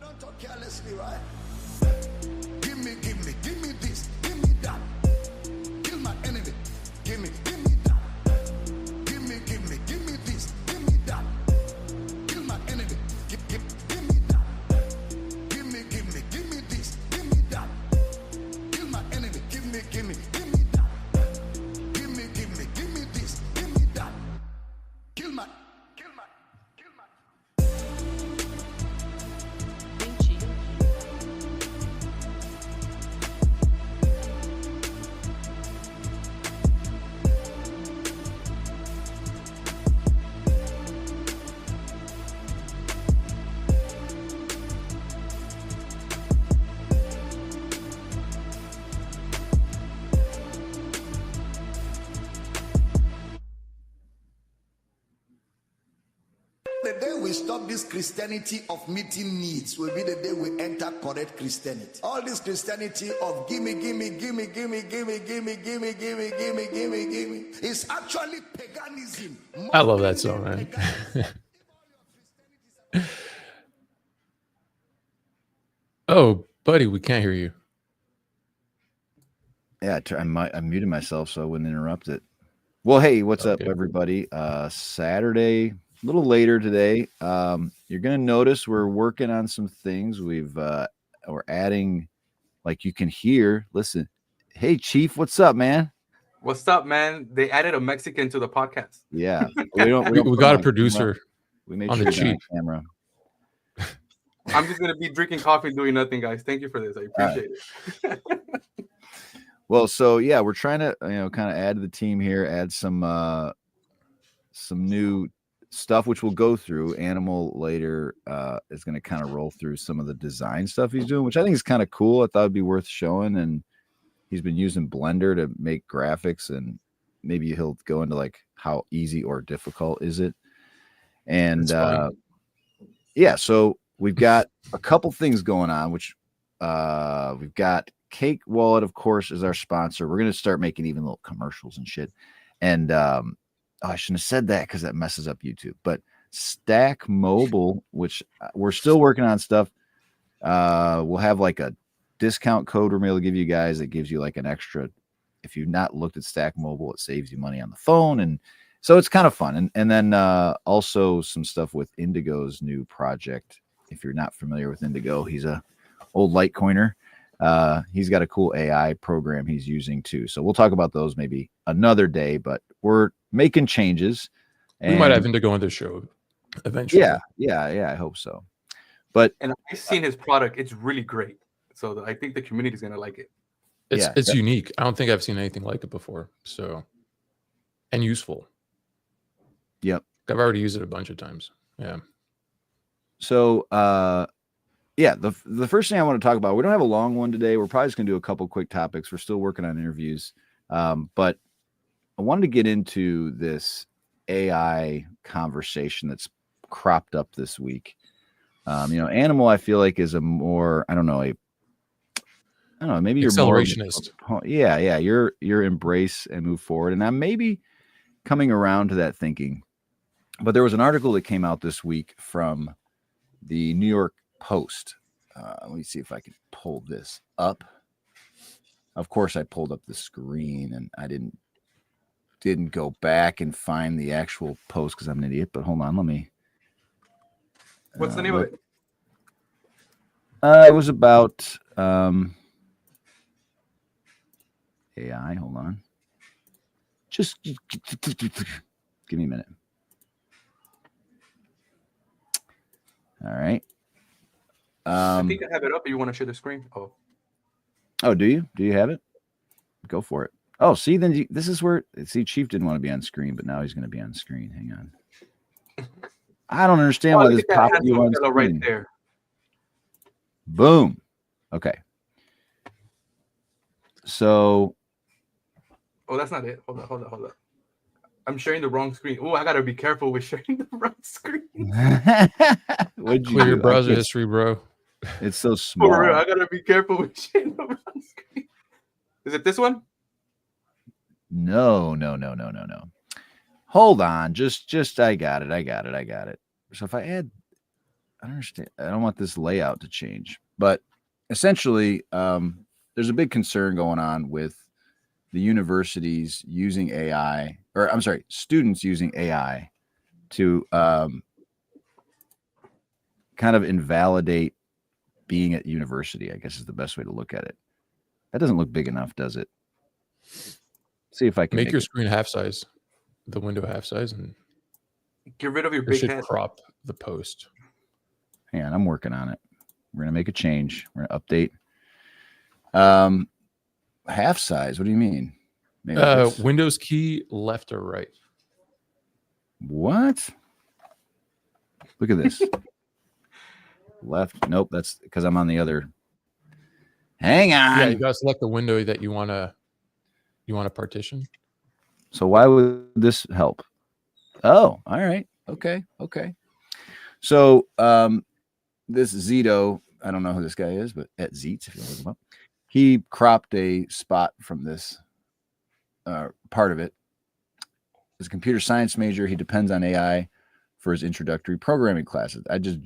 don't talk carelessly, right? Give me this, give me that. Kill my enemy. Give me that. Give me this, give me that. Kill my enemy. Give me that. Give me this, give me that. Kill my enemy. Give me that. Give me this, give me that. Kill my. The day we stop this Christianity of meeting needs will be the day we enter correct Christianity. All this Christianity of gimme is actually paganism. I love that song, man. Oh, buddy, we can't hear you. Yeah, I muted myself so I wouldn't interrupt it. Well, hey, what's up, everybody? Saturday, a little later today. You're gonna notice we're working on some things. We're adding, like you can hear. Listen, hey, Chief, what's up, man? What's up, man? They added a Mexican to the podcast. Yeah, we got a producer. We made on sure the cheap camera. I'm just gonna be drinking coffee, doing nothing, guys. Thank you for this. I appreciate it. Well, so yeah, we're trying to kind of add to the team here, add some new stuff, which we'll go through. Animal later is going to kind of roll through some of the design stuff he's doing, which I think is kind of cool. I thought it'd be worth showing. And he's been using Blender to make graphics, and maybe he'll go into like how easy or difficult is it. And yeah, so we've got a couple things going on, which we've got Cake Wallet, of course, is our sponsor. We're going to start making even little commercials and shit. And I shouldn't have said that because that messes up YouTube. But Stack Mobile, which we're still working on stuff, we'll have like a discount code we're going to give you guys that gives you like an extra. If you've not looked at Stack Mobile, it saves you money on the phone. And so it's kind of fun. And then also some stuff with Indigo's new project. If you're not familiar with Indigo, he's a old Litecoiner. He's got a cool AI program he's using too. So we'll talk about those maybe another day, but we're making changes. We might have Indigo on the show eventually. Yeah, I hope so. But and I've seen his product; it's really great. So I think the community is gonna like it. It's unique. I don't think I've seen anything like it before. So, and useful. Yep, I've already used it a bunch of times. Yeah. So, yeah, the first thing I want to talk about, we don't have a long one today. We're probably just going to do a couple quick topics. We're still working on interviews. But I wanted to get into this AI conversation that's cropped up this week. Animal, I feel like is a more, maybe you're accelerationist. Yeah. You're embrace and move forward. And I'm maybe coming around to that thinking. But there was an article that came out this week from the New York Post. Let me see if I can pull this up. Of course, I pulled up the screen and I didn't go back and find the actual post because I'm an idiot. But hold on, let me. What's the name of it? It was about AI. Hold on. Just give me a minute. All right. I think I have it up. If you want to share the screen? Oh, do you? Do you have it? Go for it. Oh, see, then this is where Chief didn't want to be on screen, but now he's going to be on screen. Hang on. I don't understand why this popped you on screen. Right there. Boom. Okay. So. Oh, that's not it. Hold on. I'm sharing the wrong screen. Oh, I gotta be careful with sharing the wrong screen. Clear your browser history, bro. It's so small. For real, I gotta be careful with sharing the wrong screen. Is it this one? No. Hold on. Just I got it. So if I add, I don't understand. I don't want this layout to change. But essentially, there's a big concern going on with the universities using AI, or I'm sorry, students using AI to kind of invalidate being at university, I guess is the best way to look at it. That doesn't look big enough, does it? See if I can Make your it. screen half size, the window half size, and Get rid of your it big should head. crop the post. Hang on, I'm working on it. We're gonna make a change. We're gonna update. Half size. What do you mean? Maybe Windows key left or right. What? Look at this. Left. Nope. That's because I'm on the other. Hang on. Yeah, you gotta select the window that you wanna partition. So why would this help? Oh, all right. Okay. So this Zito, I don't know who this guy is, but at Zeets, if you look him up, he cropped a spot from this part of it. As a computer science major, he depends on AI for his introductory programming classes. I just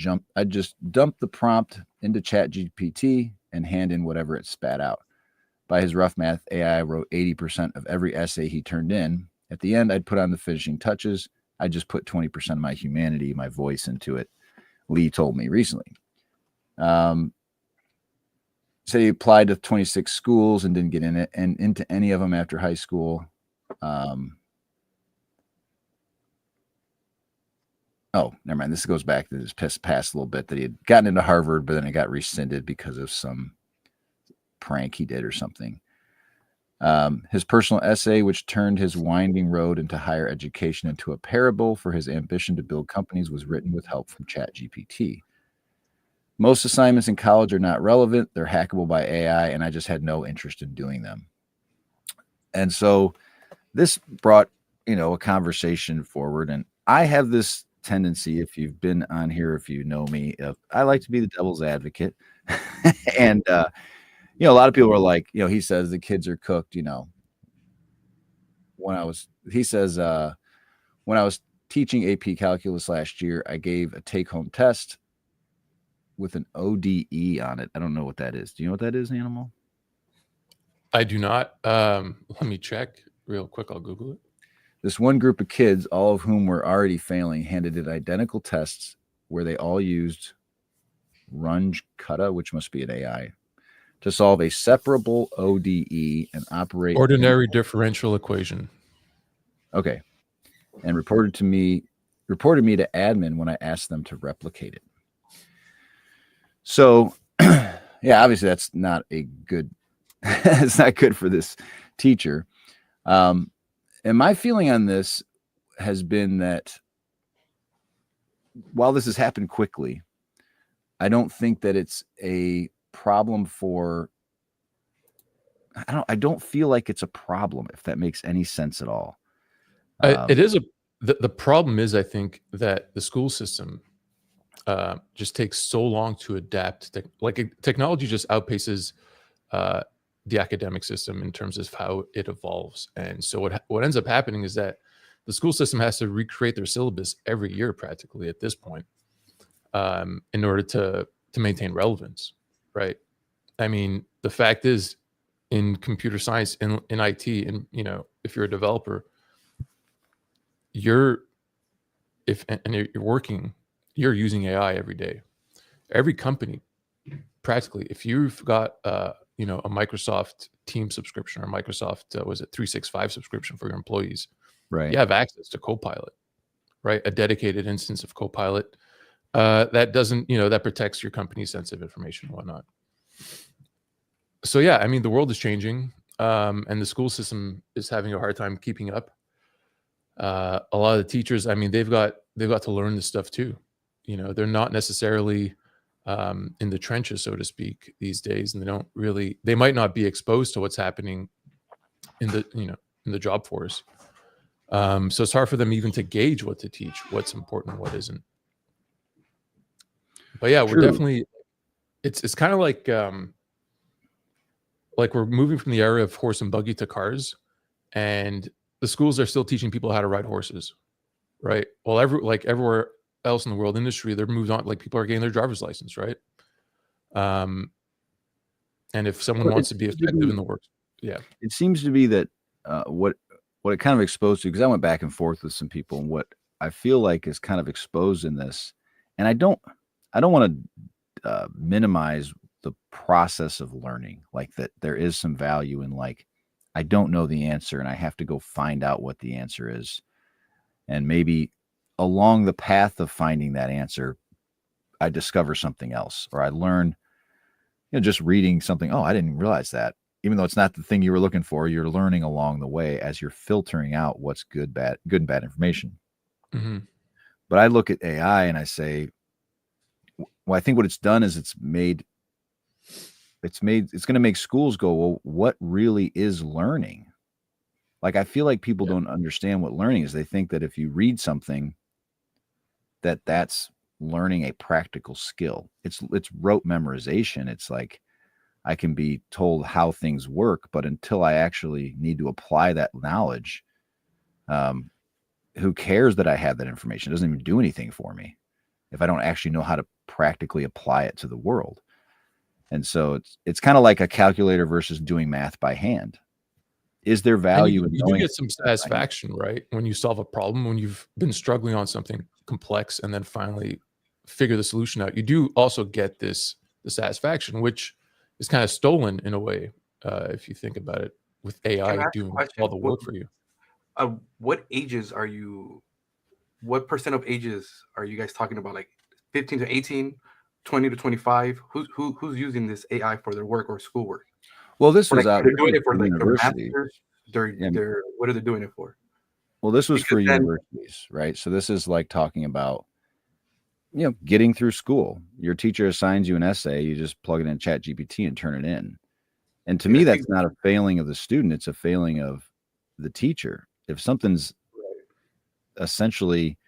dumped the prompt into ChatGPT and hand in whatever it spat out. By his rough math, AI wrote 80% of every essay he turned in. At the end, I'd put on the finishing touches. I just put 20% of my humanity, my voice into it. Lee told me recently. Said he applied to 26 schools and didn't get in it, and into any of them after high school. Oh, never mind. This goes back to this past a little bit that he had gotten into Harvard, but then it got rescinded because of some prank he did or something. His personal essay, which turned his winding road into higher education into a parable for his ambition to build companies, was written with help from ChatGPT. Most assignments in college are not relevant. They're hackable by AI, and I just had no interest in doing them. And so this brought, a conversation forward. And I have this tendency, if you've been on here, if you know me, I like to be the devil's advocate. And, a lot of people are like, he says the kids are cooked, when I was teaching AP calculus last year, I gave a take-home test with an ODE on it. I don't know what that is. Do you know what that is, Animal? I do not. Let me check real quick. I'll Google it. This one group of kids, all of whom were already failing, handed it identical tests where they all used Runge-Kutta, which must be an AI, to solve a separable ODE and operate ordinary differential equation. Okay. And reported me to admin when I asked them to replicate it. So, yeah, obviously that's not a good, it's not good for this teacher. And my feeling on this has been that while this has happened quickly, I don't think that it's a problem for, I don't feel like it's a problem, if that makes any sense at all. It is the problem is, I think, that the school system just takes so long to adapt. Technology just outpaces the academic system in terms of how it evolves. And so what ends up happening is that the school system has to recreate their syllabus every year practically at this point in order to maintain relevance, right? I mean, the fact is, in computer science, in IT, and if you're a developer, you're working, you're using AI every day. Every company, practically, if you've got a Microsoft Teams subscription or Microsoft 365 subscription for your employees, right? You have access to Copilot, right? A dedicated instance of Copilot that doesn't, that protects your company's sensitive information and whatnot. So yeah, I mean, the world is changing, and the school system is having a hard time keeping up. A lot of the teachers, I mean, they've got to learn this stuff too. They're not necessarily in the trenches, so to speak, these days, and they might not be exposed to what's happening in the job force. So it's hard for them even to gauge what to teach, what's important, what isn't. But yeah, True. we're definitely, it's kind of like we're moving from the era of horse and buggy to cars, and the schools are still teaching people how to ride horses, right? Well, everywhere else in the world industry, they're moved on. Like people are getting their driver's license, right? And if someone wants to be effective in the work, yeah, it seems to be that what it kind of exposed to, because I went back and forth with some people, and what I feel like is kind of exposed in this, and I don't want to minimize the process of learning, like that there is some value in, like, I don't know the answer and I have to go find out what the answer is, and maybe along the path of finding that answer I discover something else, or I learn, just reading something, oh, I didn't realize that. Even though it's not the thing you were looking for, you're learning along the way as you're filtering out what's good and bad information. Mm-hmm. But I look at AI and I say, well, I think what it's done is it's going to make schools go, well, what really is learning? Like, I feel like people don't understand what learning is. They think that if you read something, that's learning a practical skill. It's rote memorization. It's like, I can be told how things work, but until I actually need to apply that knowledge, who cares that I have that information? It doesn't even do anything for me if I don't actually know how to practically apply it to the world. And so it's kind of like a calculator versus doing math by hand. Is there value in you knowing? do get some satisfaction, right? When you solve a problem, when you've been struggling on something complex and then finally figure the solution out, you do also get the satisfaction, which is kind of stolen in a way, if you think about it, with AI doing all the work for you. What ages are you? What percent of ages are you guys talking about? Like 15 to 18, 20 to 25? Who's using this AI for their work or schoolwork? Well, this was they're doing it for like university. Their what are they doing it for? Well, this was for universities, right? So this is like talking about, getting through school. Your teacher assigns you an essay, you just plug it in ChatGPT and turn it in. And to me, that's not a failing of the student, it's a failing of the teacher. If something's essentially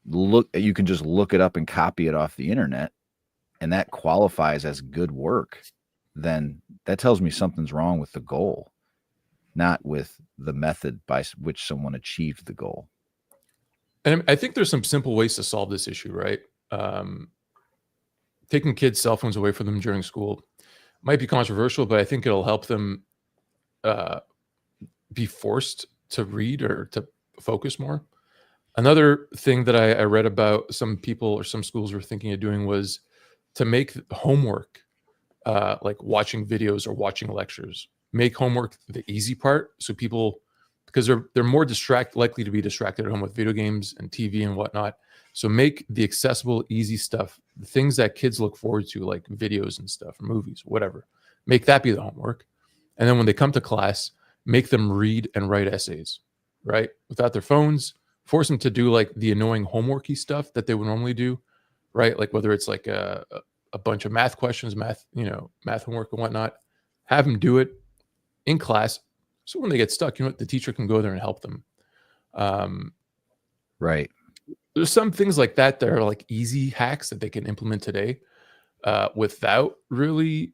you can just look it up and copy it off the internet, and that qualifies as good work, then that tells me something's wrong with the goal, not with the method by which someone achieved the goal. And I think there's some simple ways to solve this issue, right? Taking kids' cell phones away from them during school might be controversial, but I think it'll help them be forced to read or to focus more. Another thing that I read about some people or some schools were thinking of doing was to make homework like watching videos or watching lectures. Make homework the easy part, so people, because they're more likely to be distracted at home with video games and TV and whatnot. So make the accessible, easy stuff, the things that kids look forward to, like videos and stuff, or movies, whatever. Make that be the homework. And then when they come to class, make them read and write essays, right? Without their phones, force them to do like the annoying homeworky stuff that they would normally do, right? Like whether it's like a bunch of math questions, math homework and whatnot, have them do it in class. So when they get stuck, the teacher can go there and help them. Right. There's some things like that are like easy hacks that they can implement today without really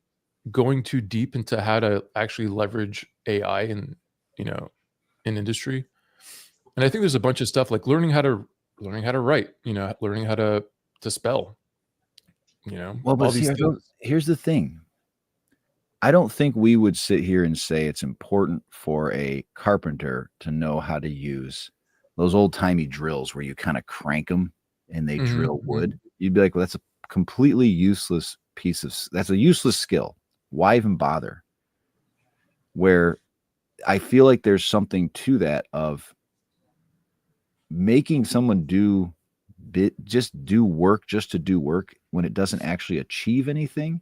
going too deep into how to actually leverage AI in industry. And I think there's a bunch of stuff like learning how to write, learning how to spell, Well, but here's the thing. I don't think we would sit here and say it's important for a carpenter to know how to use those old timey drills where you kind of crank them and they drill wood. You'd be like, well, that's a completely useless that's a useless skill. Why even bother? Where I feel like there's something to that of making someone do work just to do work when it doesn't actually achieve anything.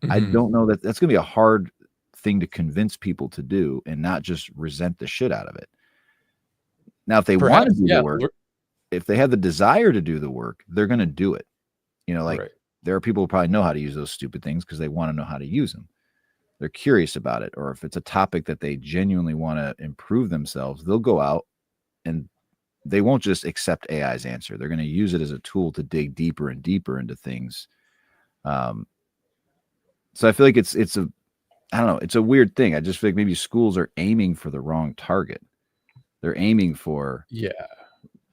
I don't know that's going to be a hard thing to convince people to do and not just resent the shit out of it. Now, if they want to do the work, if they have the desire to do the work, they're going to do it. There are people who probably know how to use those stupid things because they want to know how to use them. They're curious about it. Or if it's a topic that they genuinely want to improve themselves, they'll go out and they won't just accept AI's answer. They're going to use it as a tool to dig deeper and deeper into things. So I feel like it's a weird thing. I just feel like maybe schools are aiming for the wrong target. They're aiming for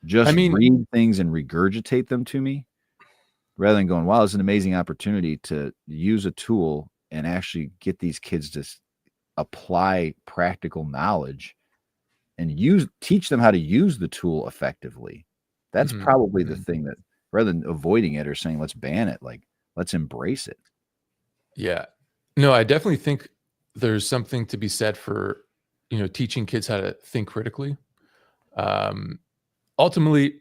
just I mean, read things and regurgitate them to me, rather than going, wow, it's an amazing opportunity to use a tool and actually get these kids to apply practical knowledge and teach them how to use the tool effectively. That's probably the thing that, rather than avoiding it or saying, let's ban it, like, let's embrace it. Yeah. No, I definitely think there's something to be said for, teaching kids how to think critically. Ultimately,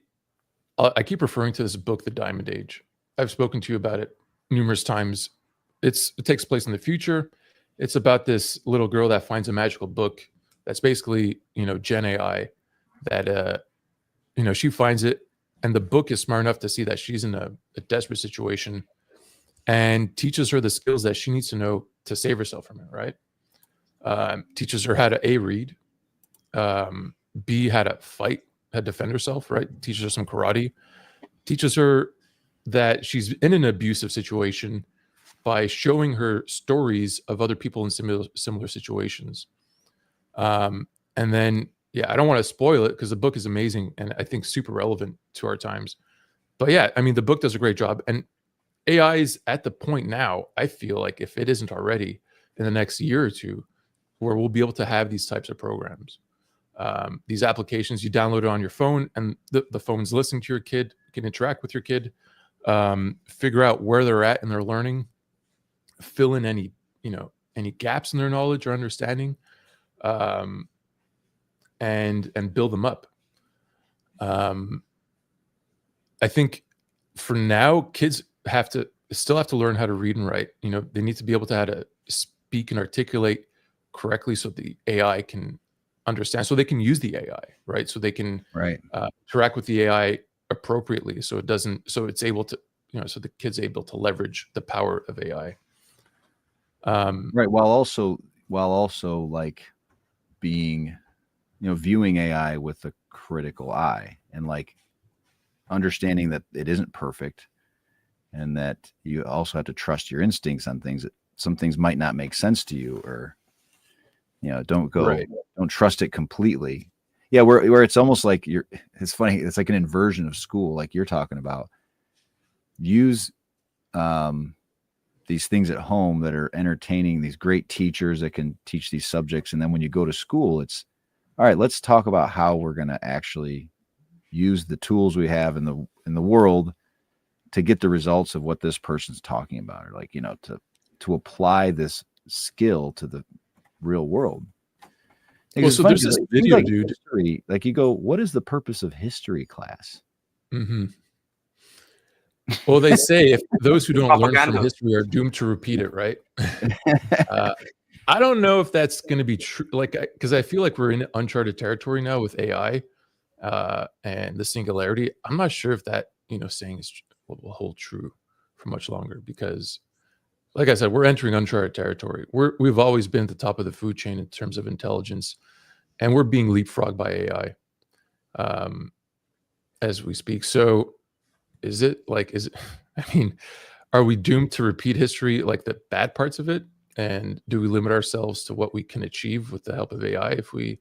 I keep referring to this book, The Diamond Age. I've spoken to you about it numerous times. It takes place in the future. It's about this little girl that finds a magical book that's basically, Gen AI, that, she finds it, and the book is smart enough to see that she's in a desperate situation and teaches her the skills that she needs to know to save herself from it, right? Teaches her how to read, B, how to fight, how to defend herself, right? Teaches her some karate. Teaches her that she's in an abusive situation by showing her stories of other people in similar situations. And then, I don't want to spoil it because the book is amazing and I think super relevant to our times. But yeah, I mean, the book does a great job. And AI is at the point now, I feel like, if it isn't already, in the next year or two, where we'll be able to have these types of programs. These applications, you download it on your phone, and the phone's listening to your kid, can interact with your kid, figure out where they're at in their learning, fill in any gaps in their knowledge or understanding, and build them up. I think for now, kids still have to learn how to read and write. They need to be able to how to speak and articulate correctly so the AI can understand, so they can use the AI, right? So they can interact with the AI appropriately, so it's able to, so the kid's able to leverage the power of AI. Right. While also like being, viewing AI with a critical eye, and like understanding that it isn't perfect, and that you also have to trust your instincts on things. That some things might not make sense to you, or don't trust it completely. Yeah, where it's almost like it's funny, it's like an inversion of school, like you're talking about. Use these things at home that are entertaining, these great teachers that can teach these subjects, and then when you go to school, it's all right, let's talk about how we're going to actually use the tools we have in the world to get the results of what this person's talking about, or like, to apply this skill to the real world. Well, so there's this video, dude. History, like, you go, what is the purpose of history class? Well, they say if those who don't learn from history are doomed to repeat it, right? I don't know if that's going to be true, because I feel like we're in uncharted territory now with AI and the singularity. I'm not sure if that saying will hold true for much longer, because, like I said, we're entering uncharted territory. We've always been at the top of the food chain in terms of intelligence, and we're being leapfrogged by AI as we speak. So I mean, are we doomed to repeat history, like the bad parts of it? And do we limit ourselves to what we can achieve with the help of AI if we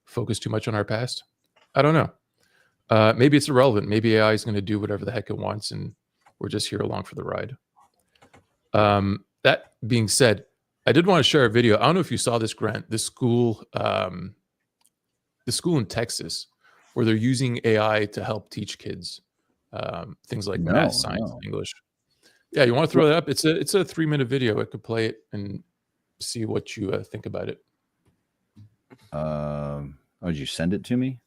focus too much on our past? I don't know. Maybe it's irrelevant. Maybe AI is going to do whatever the heck it wants, and we're just here along for the ride. That being said, I did want to share a video. I don't know if you saw this, Grant. The school in Texas, where they're using AI to help teach kids things like math, science, and English. Yeah, you want to throw that up? It's a 3-minute video. I could play it and see what you think about it. Did you send it to me?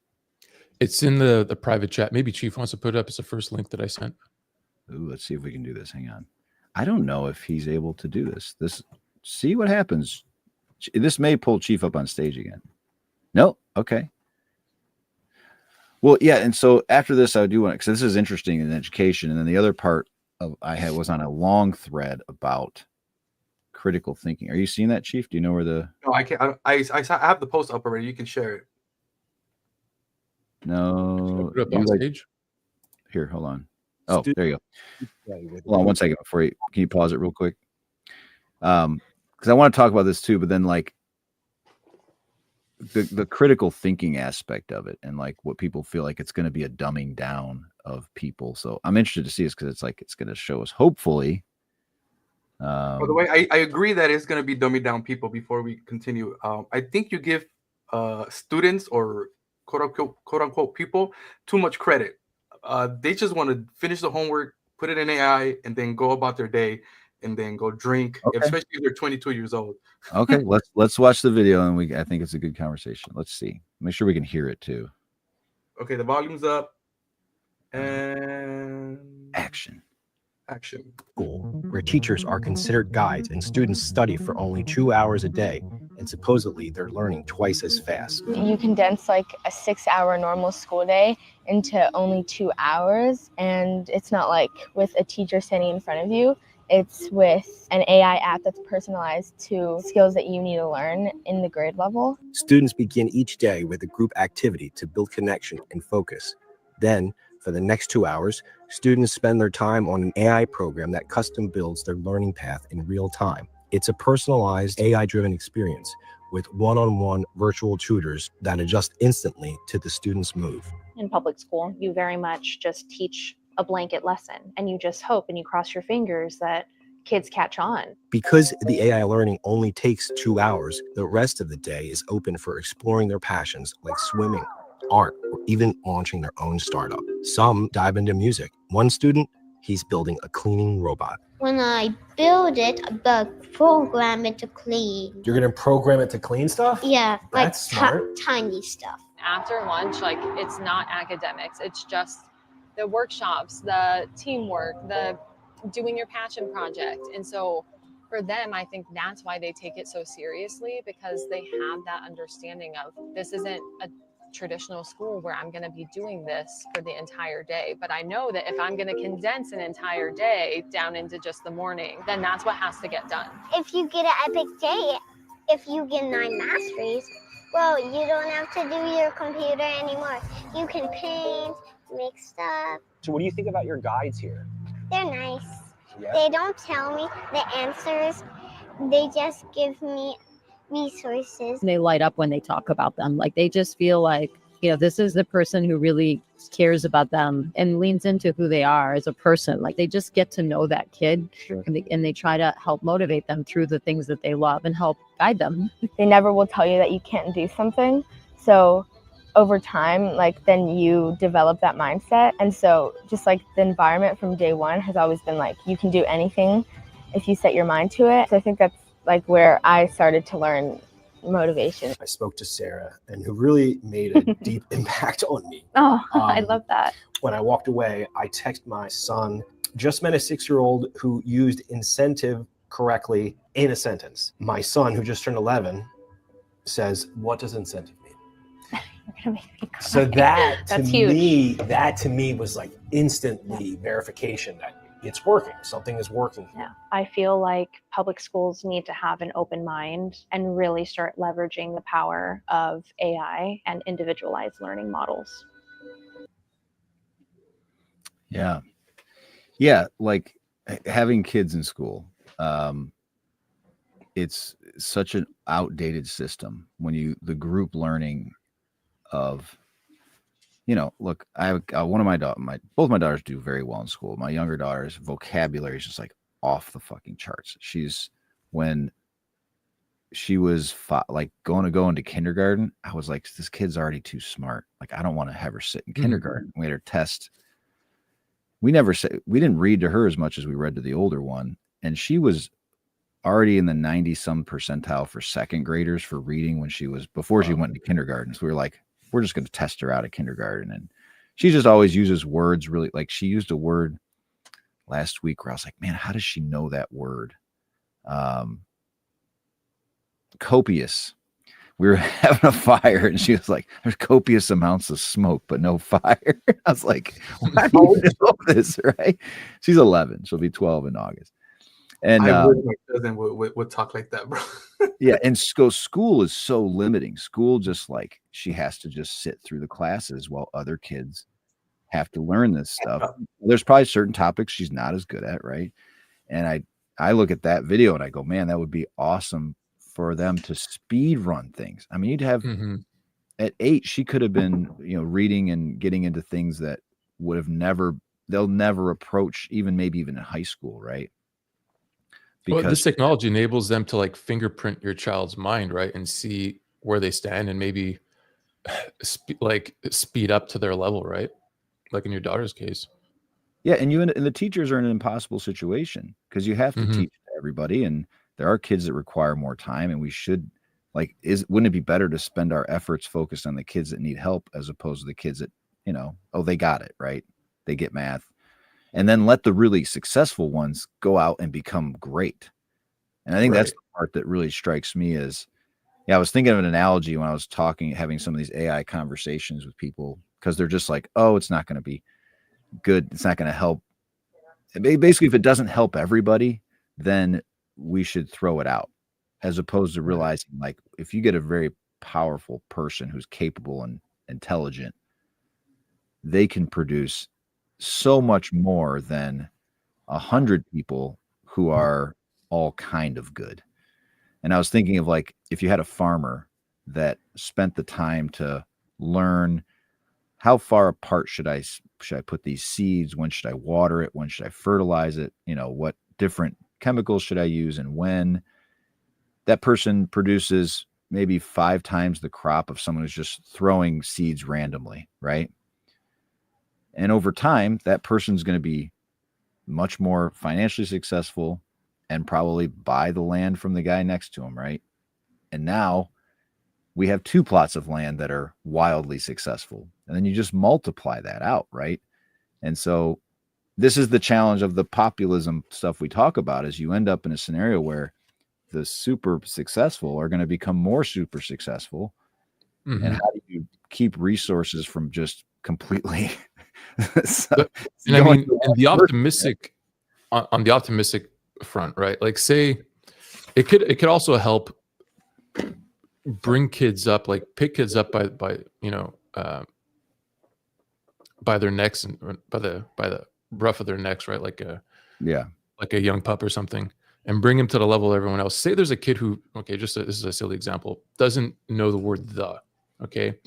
It's in the private chat. Maybe Chief wants to put it up. It's the first link that I sent. Ooh, let's see if we can do this. Hang on. I don't know if he's able to do this. See what happens. This may pull Chief up on stage again. No? Okay. Well, yeah, and so after this, I do want to, because this is interesting in education, and then the other part was on a long thread about critical thinking. Are you seeing that, Chief? Do you know where the? No, I can't. I have the post up already. You can share it. No. Put it up on stage. Here, hold on. Oh, there you go. Hold on one second can you pause it real quick? Because I want to talk about this too, but then the critical thinking aspect of it, and like what people feel like it's going to be a dumbing down of people. So I'm interested to see this, because it's like it's going to show us, hopefully. By the way, I agree that it's going to be dumbing down people. Before we continue, I think you give students or quote unquote people too much credit. They just want to finish the homework, put it in AI, and then go about their day, and then go drink, Okay. especially if they're 22 years old. Okay, let's watch the video, and I think it's a good conversation. Let's see. Make sure we can hear it too. Okay, the volume's up, and Action. School, where teachers are considered guides and students study for only 2 hours a day, and supposedly they're learning twice as fast. You condense like a 6-hour normal school day into only 2 hours, and it's not like with a teacher standing in front of you. It's with an AI app that's personalized to skills that you need to learn in the grade level. Students begin each day with a group activity to build connection and focus. Then, for the next 2 hours, students spend their time on an AI program that custom builds their learning path in real time. It's a personalized AI-driven experience with one-on-one virtual tutors that adjust instantly to the student's move. In public school, you very much just teach a blanket lesson, and you just hope and you cross your fingers that kids catch on. Because the AI learning only takes 2 hours, the rest of the day is open for exploring their passions like swimming, art, or even launching their own startup. Some dive into music. One student, he's building a cleaning robot. When I build it, I program it to clean. You're gonna program it to clean stuff? Yeah, That's like smart. tiny stuff. After lunch, like, it's not academics, it's just the workshops, the teamwork, the doing your passion project. And so for them, I think that's why they take it so seriously, because they have that understanding of, this isn't a traditional school where I'm going to be doing this for the entire day. But I know that if I'm going to condense an entire day down into just the morning, then that's what has to get done. If you get an epic day, if you get 9 masteries, well, you don't have to do your computer anymore. You can paint, make stuff. So what do you think about your guides here? They're nice. Yeah. They don't tell me the answers. They just give me resources. They light up when they talk about them. Like, they just feel like, this is the person who really cares about them and leans into who they are as a person. Like, they just get to know that kid. Sure. And they try to help motivate them through the things that they love and help guide them. They never will tell you that you can't do something. So over time, like, then you develop that mindset. And so just like the environment from day one has always been like, you can do anything if you set your mind to it. So I think that's like where I started to learn motivation. I spoke to Sarah, and who really made a deep impact on me. Oh, I love that. When I walked away, I texted my son, just met a 6-year-old who used incentive correctly in a sentence. My son, who just turned 11, says, "What does incentive mean?" You're gonna make me cry. So that That's to me was like instantly verification that it's working. Something is working. Yeah, I feel like public schools need to have an open mind and really start leveraging the power of AI and individualized learning models. Yeah. Yeah, like having kids in school. It's such an outdated system when the group learning of, look, I have one of both my daughters do very well in school. My younger daughter's vocabulary is just like off the fucking charts. When she was like going into kindergarten, I was like, this kid's already too smart. Like, I don't want to have her sit in kindergarten. We had her test. We didn't read to her as much as we read to the older one. And she was already in the 90-some percentile for second graders for reading before she went into kindergarten. So we were like, we're just going to test her out of kindergarten. And she just always uses words really, like she used a word last week where I was like, man, how does she know that word? Copious. We were having a fire and she was like, there's copious amounts of smoke, but no fire. I was like, why do you know this, right? She's 11. She'll be 12 in August. And I wish my cousin would talk like that, bro. Yeah, and school is so limiting. School, just like, she has to just sit through the classes while other kids have to learn this stuff. There's probably certain topics she's not as good at, right? And I look at that video and I go, man, that would be awesome for them to speed run things. I mean, you'd have Hmm. at 8, she could have been, reading and getting into things that would have they'll never approach, maybe even in high school, right? Well, this Because technology enables them to like fingerprint your child's mind, right, and see where they stand, and maybe speed up to their level, right? Like in your daughter's case. yeah, and the teachers are in an impossible situation because you have to Hmm. teach everybody, and there are kids that require more time, and we should wouldn't it be better to spend our efforts focused on the kids that need help as opposed to the kids that, oh, they got it, right? They get math. And then let the really successful ones go out and become great. And I think that's Right. the part that really strikes me is, I was thinking of an analogy when I was having some of these AI conversations with people, because they're just like, oh, it's not going to be good. It's not going to help. Basically, if it doesn't help everybody, then we should throw it out, as opposed to Right. realizing, like, if you get a very powerful person who's capable and intelligent, they can produce so much more than 100 people who are all kind of good. And I was thinking of, like, if you had a farmer that spent the time to learn how far apart should I put these seeds, when should I water it, when should I fertilize it, what different chemicals should I use, and when. That person produces maybe 5 times the crop of someone who's just throwing seeds randomly, right? And over time, that person's going to be much more financially successful and probably buy the land from the guy next to him, right? And now we have 2 plots of land that are wildly successful. And then you just multiply that out, right? And so this is the challenge of the populism stuff we talk about, is you end up in a scenario where the super successful are going to become more super successful. Mhm. And how do you keep resources from just completely And I mean, in the optimistic on the optimistic front, right? Like, say it could also help bring kids up, like pick kids up by by their necks and by the rough of their necks, right? Like a young pup or something, and bring him to the level of everyone else. Say there's a kid who, okay, this is a silly example, doesn't know the word "the," okay, and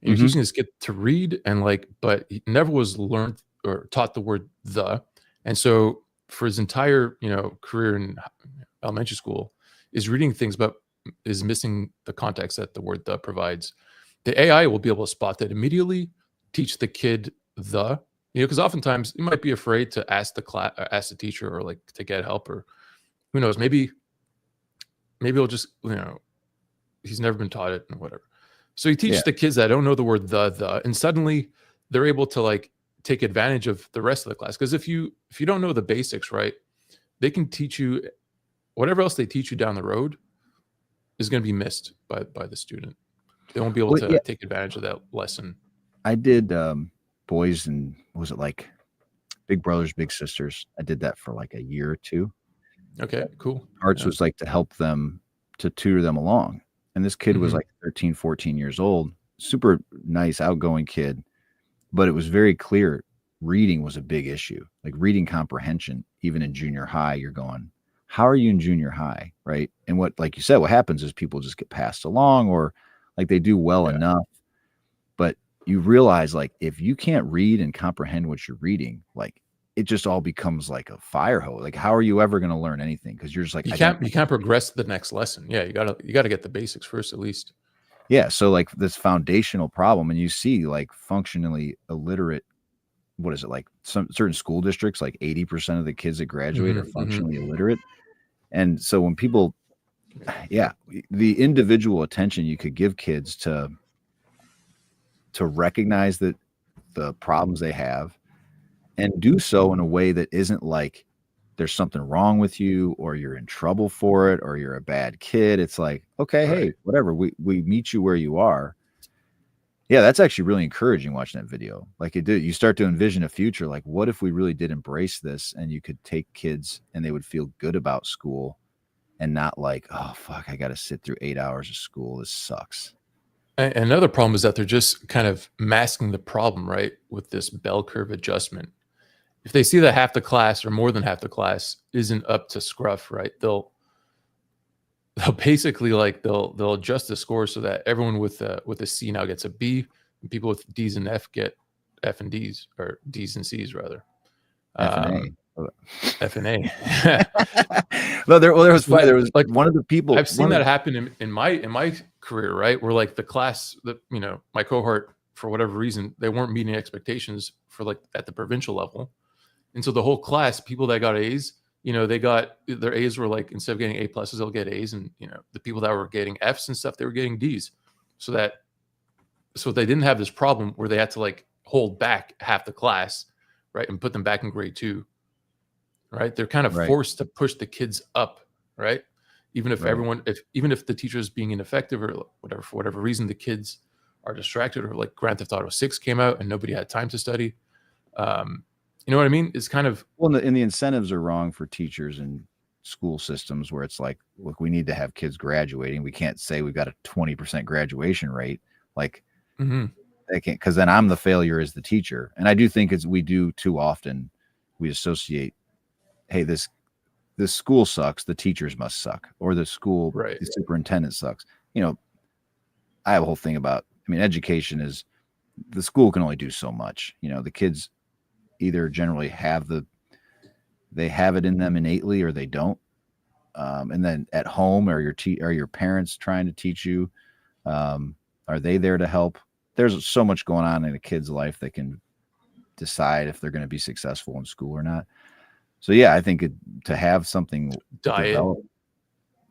you're Mhm. teaching this kid to read, and but he never was learned or taught the word "the," and so for his entire career in elementary school is reading things, but is missing the context that the word "the" provides. The AI will be able to spot that immediately, teach the kid the, because oftentimes you might be afraid to ask ask the teacher, or like to get help, or who knows, maybe he'll just, he's never been taught it and whatever. So you teach the kids that don't know the word the, and suddenly they're able to like take advantage of the rest of the class. Because if you don't know the basics, right, they can teach you whatever else they teach you down the road is going to be missed by the student. They won't be able to take advantage of that lesson. I did boys and, was it like Big Brothers Big Sisters? I did that for like a year or 2. Okay, cool. Parts was like to help them, to tutor them along. And this kid was like 13, 14 years old, super nice, outgoing kid, but it was very clear reading was a big issue. Like reading comprehension, even in junior high, you're going, how are you in junior high, right? And what, like you said, what happens is people just get passed along, or like they do well enough, but you realize, like, if you can't read and comprehend what you're reading, like it just all becomes like a fire hose. Like, how are you ever going to learn anything? Because you're just like, you can't progress to the next lesson. Yeah, you gotta get the basics first, at least. Yeah, so like this foundational problem, and you see like functionally illiterate, what is it, like some certain school districts, like 80% of the kids that graduate are functionally illiterate. And so when people, the individual attention you could give kids to recognize that the problems they have, and do so in a way that isn't like there's something wrong with you, or you're in trouble for it, or you're a bad kid. It's like, okay, hey, whatever, we meet you where you are. Yeah, that's actually really encouraging watching that video. Like, you start to envision a future, like, what if we really did embrace this, and you could take kids and they would feel good about school, and not like, oh fuck, I got to sit through 8 hours of school. This sucks. And another problem is that they're just kind of masking the problem, right, with this bell curve adjustment. If they see that half the class or more than half the class isn't up to scruff, right, they'll they'll basically like they'll adjust the score so that everyone with a C now gets a B, and people with D's and F get F and D's, or D's and C's rather. F and A. F and A. No, there was funny. There was like one of the people. I've seen that happen in my career, right? Where like the class that, you know, my cohort, for whatever reason, they weren't meeting expectations for like at the provincial level. And so the whole class, people that got A's, you know, they got their A's were like, instead of getting A pluses, they'll get A's. And, you know, the people that were getting F's and stuff, they were getting D's. So they didn't have this problem where they had to like hold back half the class, right, and put them back in grade 2. Right. They're kind of forced to push the kids up. Right. Even if even if the teacher is being ineffective or whatever, for whatever reason, the kids are distracted, or like Grand Theft Auto 6 came out and nobody had time to study. You know what I mean? It's kind of, well, and the incentives are wrong for teachers and school systems, where it's like, look, we need to have kids graduating. We can't say we've got a 20% graduation rate. Like, they can't, because then I'm the failure as the teacher. And I do think we do too often, we associate, hey, this school sucks, the teachers must suck, or the school, the superintendent sucks. You know, I have a whole thing about, I mean, education is, the school can only do so much. You know, the kids either generally they have it in them innately, or they don't. And then at home, are your parents trying to teach you? Are they there to help? There's so much going on in a kid's life that can decide if they're going to be successful in school or not. So yeah, I think to have something diet,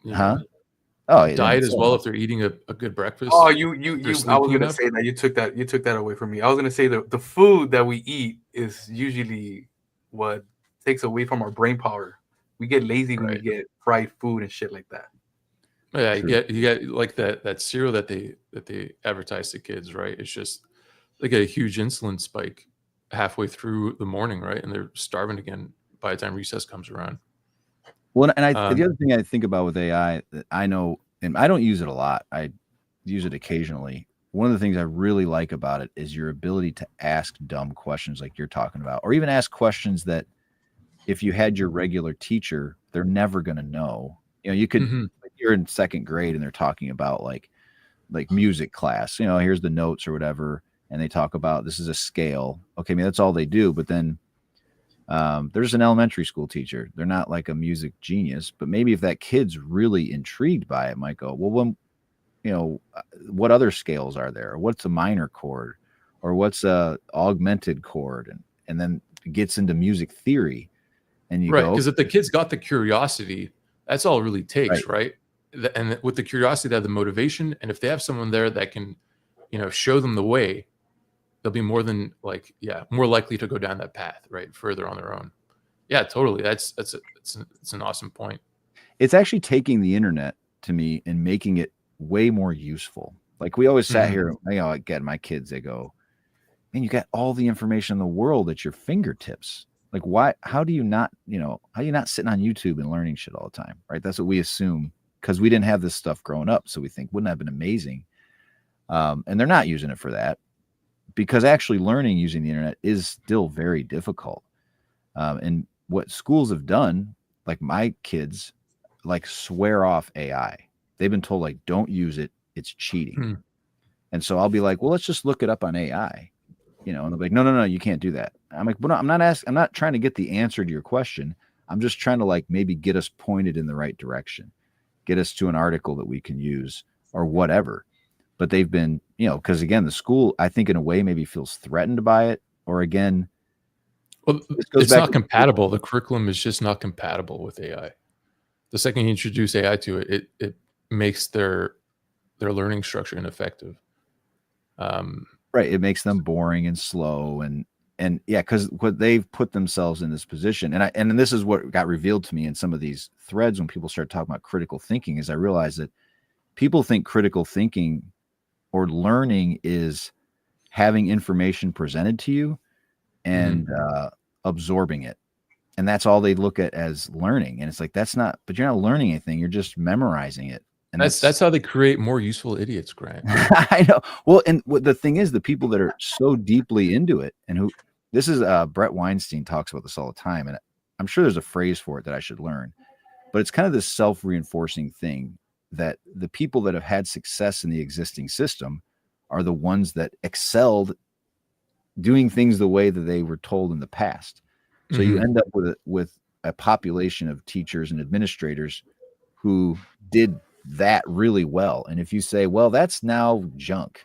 diet as well, if they're eating a good breakfast. Oh, you I was gonna say that you took that away from me. I was gonna say the food that we eat is usually what takes away from our brain power. We get lazy when we get fried food and shit like that. Yeah, you get like that cereal that they advertise to kids, right? It's just they get a huge insulin spike halfway through the morning, right? And they're starving again by the time recess comes around. Well, and the other thing I think about with AI that I know, and I don't use it a lot, I use it occasionally. One of the things I really like about it is your ability to ask dumb questions like you're talking about, or even ask questions that if you had your regular teacher, they're never going to know. You know, you could, like you're in 2nd grade and they're talking about like music class, you know, here's the notes or whatever. And they talk about, this is a scale. Okay. I mean, that's all they do. But then there's an elementary school teacher. They're not like a music genius, but maybe if that kid's really intrigued by it, might go, well, you know, what other scales are there? What's a minor chord, or what's a augmented chord? And then it gets into music theory. And you go, because if the kid's got the curiosity, that's all it really takes, right? And with the curiosity, they have the motivation. And if they have someone there that can, you know, show them the way, they'll be more likely to go down that path, right, further on their own. Yeah, totally. It's an awesome point. It's actually taking the internet, to me, and making it way more useful. Like we always sat here, you know, again, my kids, they go, man, you got all the information in the world at your fingertips. Like, why? How do you not sitting on YouTube and learning shit all the time, right? That's what we assume, because we didn't have this stuff growing up. So we think, wouldn't that have been amazing? And they're not using it for that, because actually learning using the internet is still very difficult. And what schools have done, like my kids, like swear off AI. They've been told, like, don't use it, it's cheating. And so I'll be like, well, let's just look it up on AI. You know, and they're like, no, you can't do that. I'm like, but I'm not trying to get the answer to your question. I'm just trying to like maybe get us pointed in the right direction, get us to an article that we can use or whatever. But they've been, you know, because again, the school, I think in a way maybe feels threatened by it, or again, well, it's not compatible. The curriculum is just not compatible with AI. The second you introduce AI to it, it makes their learning structure ineffective. Right. It makes them boring and slow and yeah, because what they've put themselves in this position, and this is what got revealed to me in some of these threads when people start talking about critical thinking, is I realized that people think critical thinking or learning is having information presented to you and absorbing it. And that's all they look at as learning. And it's like, that's not, but you're not learning anything. You're just memorizing it. And that's how they create more useful idiots, Grant. I know. Well, and the thing is, the people that are so deeply into it, and who, this is Brett Weinstein talks about this all the time. And I'm sure there's a phrase for it that I should learn, but it's kind of this self-reinforcing thing that the people that have had success in the existing system are the ones that excelled doing things the way that they were told in the past. So you end up with a population of teachers and administrators who did that really well. And if you say, well, that's now junk,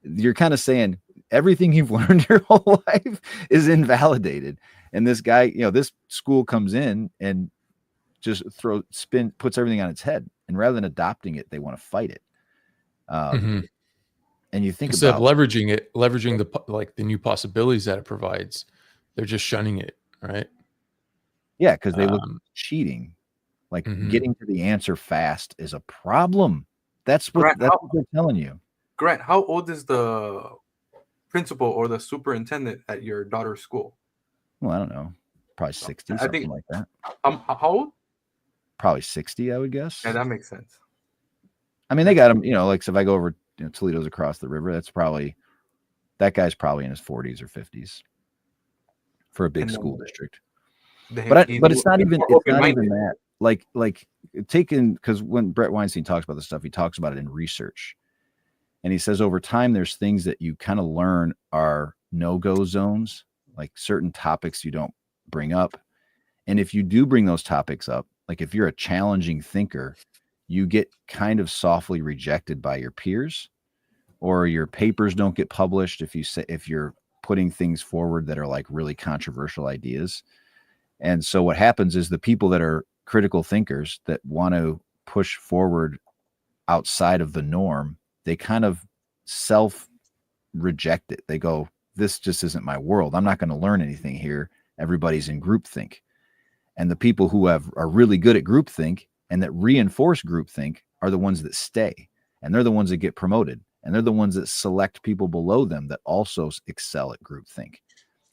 you're kind of saying everything you've learned your whole life is invalidated. And this guy, you know, this school comes in and just puts everything on its head. And rather than adopting it, they want to fight it. And you think instead about of leveraging the new possibilities that it provides, they're just shunning it, right? Yeah, because they look cheating. Like getting to the answer fast is a problem. That's what they're telling you. Grant, how old is the principal or the superintendent at your daughter's school? Well, I don't know. Probably 60, something like that. How old? Probably 60, I would guess. Yeah, that makes sense. I mean, they got him, you know, like so if I go over, you know, Toledo's across the river, that guy's probably in his 40s or 50s for a big school district. But it's not even that. Like because when Brett Weinstein talks about this stuff, he talks about it in research. And he says over time, there's things that you kind of learn are no-go zones, like certain topics you don't bring up. And if you do bring those topics up, like if you're a challenging thinker, you get kind of softly rejected by your peers, or your papers don't get published if you're putting things forward that are like really controversial ideas. And so what happens is the people that are critical thinkers that want to push forward outside of the norm, they kind of self-reject it. They go, this just isn't my world. I'm not going to learn anything here. Everybody's in groupthink. And the people who are really good at groupthink and that reinforce groupthink are the ones that stay. And they're the ones that get promoted. And they're the ones that select people below them that also excel at groupthink.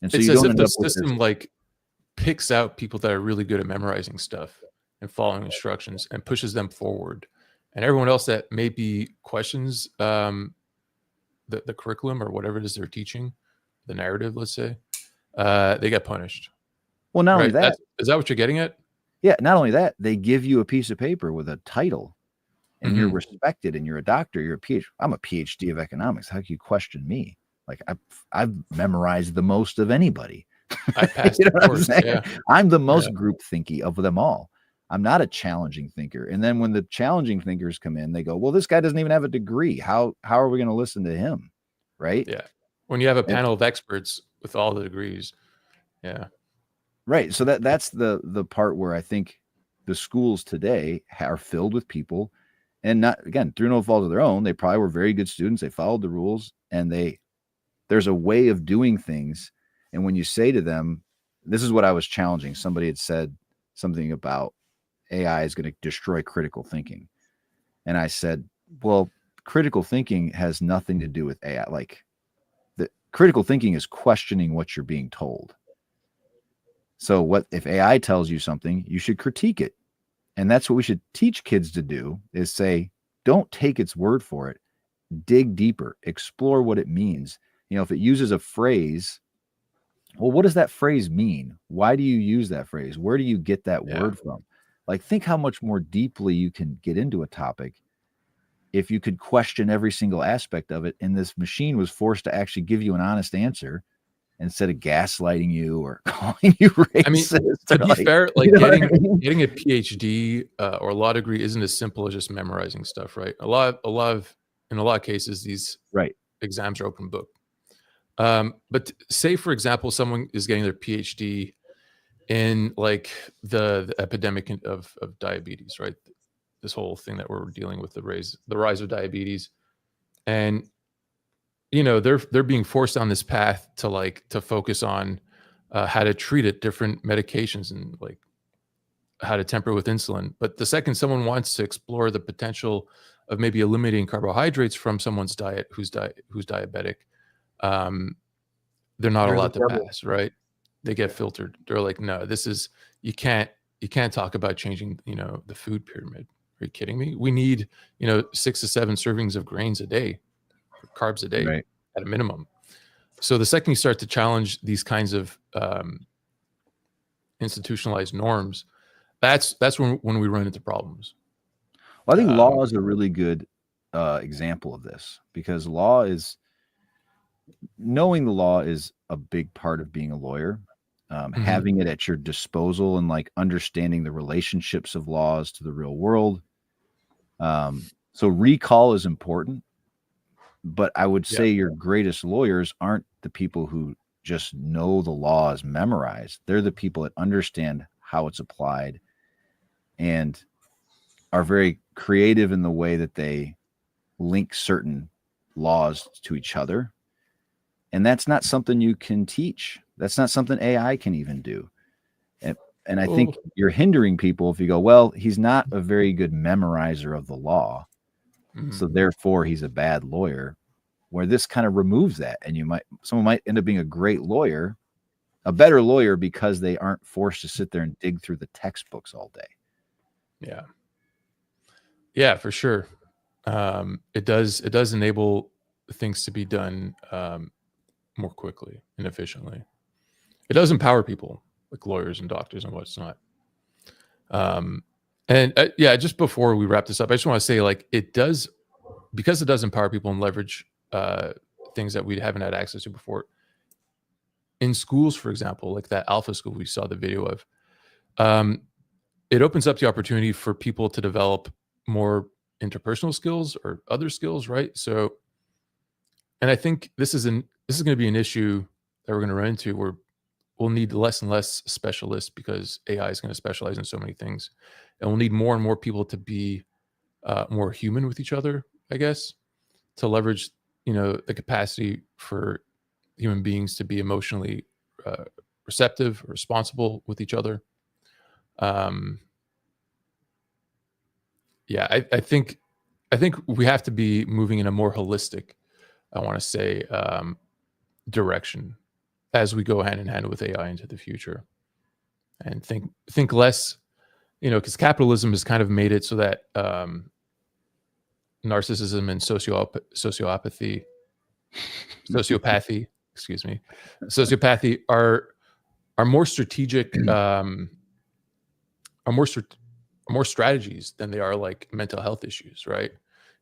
And so it's you as don't if end the up with system like picks out people that are really good at memorizing stuff and following instructions and pushes them forward. And everyone else that maybe questions the curriculum or whatever it is they're teaching, the narrative, let's say, they get punished. Well, not only that. Is that what you're getting at? Yeah, not only that, they give you a piece of paper with a title and you're respected and you're a doctor, you're a PhD. I'm a PhD of economics. How can you question me? Like I've memorized the most of anybody. I passed You know the what I'm course, saying? yeah. I'm the most group thinky of them all. I'm not a challenging thinker. And then when the challenging thinkers come in, they go, well, this guy doesn't even have a degree. How are we going to listen to him? Right. Yeah. When you have a panel of experts with all the degrees. Yeah. Right. So that's the part where I think the schools today are filled with people, and not, again, through no fault of their own. They probably were very good students. They followed the rules, and there's a way of doing things. And when you say to them, this is what I was challenging. Somebody had said something about AI is going to destroy critical thinking. And I said, well, critical thinking has nothing to do with AI. Like the critical thinking is questioning what you're being told. So what if AI tells you something, you should critique it. And that's what we should teach kids to do, is say, don't take its word for it. Dig deeper, explore what it means. You know, if it uses a phrase, well, what does that phrase mean? Why do you use that phrase? Where do you get that word from? Like, think how much more deeply you can get into a topic if you could question every single aspect of it. And this machine was forced to actually give you an honest answer instead of gaslighting you or calling you racist. I mean, to be fair, like getting a PhD or a law degree isn't as simple as just memorizing stuff, right? In a lot of cases, these exams are open book. But say, for example, someone is getting their PhD in like the epidemic of diabetes, right? This whole thing that we're dealing with, the rise of diabetes, and you know, they're being forced on this path to focus on how to treat it, different medications, and like how to temper with insulin. But the second someone wants to explore the potential of maybe eliminating carbohydrates from someone's diet who's diabetic, they're not allowed to pass, right? They get filtered. They're like, no, you can't talk about changing, you know, the food pyramid. Are you kidding me? We need, you know, 6 to 7 servings of grains a day, carbs a day at a minimum. So the second you start to challenge these kinds of institutionalized norms, that's when we run into problems. Well, I think law is a really good example of this, because knowing the law is a big part of being a lawyer. Having it at your disposal and like understanding the relationships of laws to the real world. So recall is important, but I would say your greatest lawyers aren't the people who just know the law is memorized. They're the people that understand how it's applied and are very creative in the way that they link certain laws to each other. And that's not something you can teach. That's not something AI can even do. And I think you're hindering people if you go, well, he's not a very good memorizer of the law, so therefore he's a bad lawyer, where this kind of removes that. And someone might end up being a great lawyer, a better lawyer, because they aren't forced to sit there and dig through the textbooks all day. Yeah, for sure. It does enable things to be done more quickly and efficiently. It does empower people like lawyers and doctors and what's not. Just before we wrap this up, I just want to say, like, because it does empower people and leverage things that we haven't had access to before. In schools, for example, like that Alpha School we saw the video of, it opens up the opportunity for people to develop more interpersonal skills or other skills, right? So, and I think this is going to be an issue that we're going to run into, where we'll need less and less specialists because AI is going to specialize in so many things, and we'll need more and more people to be more human with each other, I guess, to leverage, the capacity for human beings to be emotionally receptive, responsible with each other. I think we have to be moving in a more holistic, I want to say, direction as we go hand in hand with AI into the future, and think less, because capitalism has kind of made it so that narcissism and sociopathy, sociopathy are more strategic, are more strategies than they are like mental health issues, right?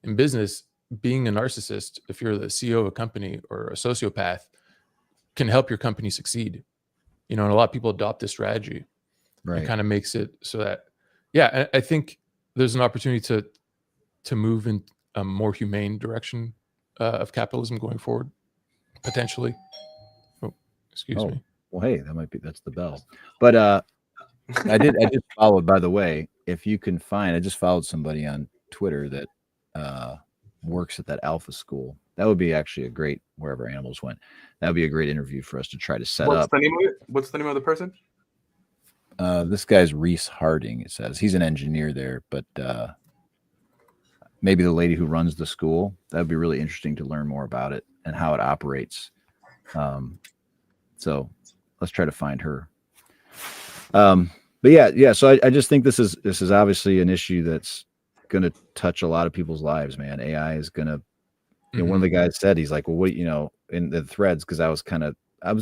In business, being a narcissist, if you're the CEO of a company or a sociopath, can help your company succeed. And a lot of people adopt this strategy. Right. It kind of makes it so that, I think there's an opportunity to move in a more humane direction of capitalism going forward, potentially. Excuse me. Well, hey, that's the bell. But I did follow, by the way, if you can find, I just followed somebody on Twitter that works at that Alpha School. That would be actually a great, wherever animals went, that would be a great interview for us to try to set up. What's the name of the person? This guy's Reese Harding, it says. He's an engineer there, but maybe the lady who runs the school, that would be really interesting to learn more about it and how it operates. So let's try to find her. But so I just think this is obviously an issue that's going to touch a lot of people's lives, man. AI is going to, one of the guys said, he's like, well, what, in the threads, because I was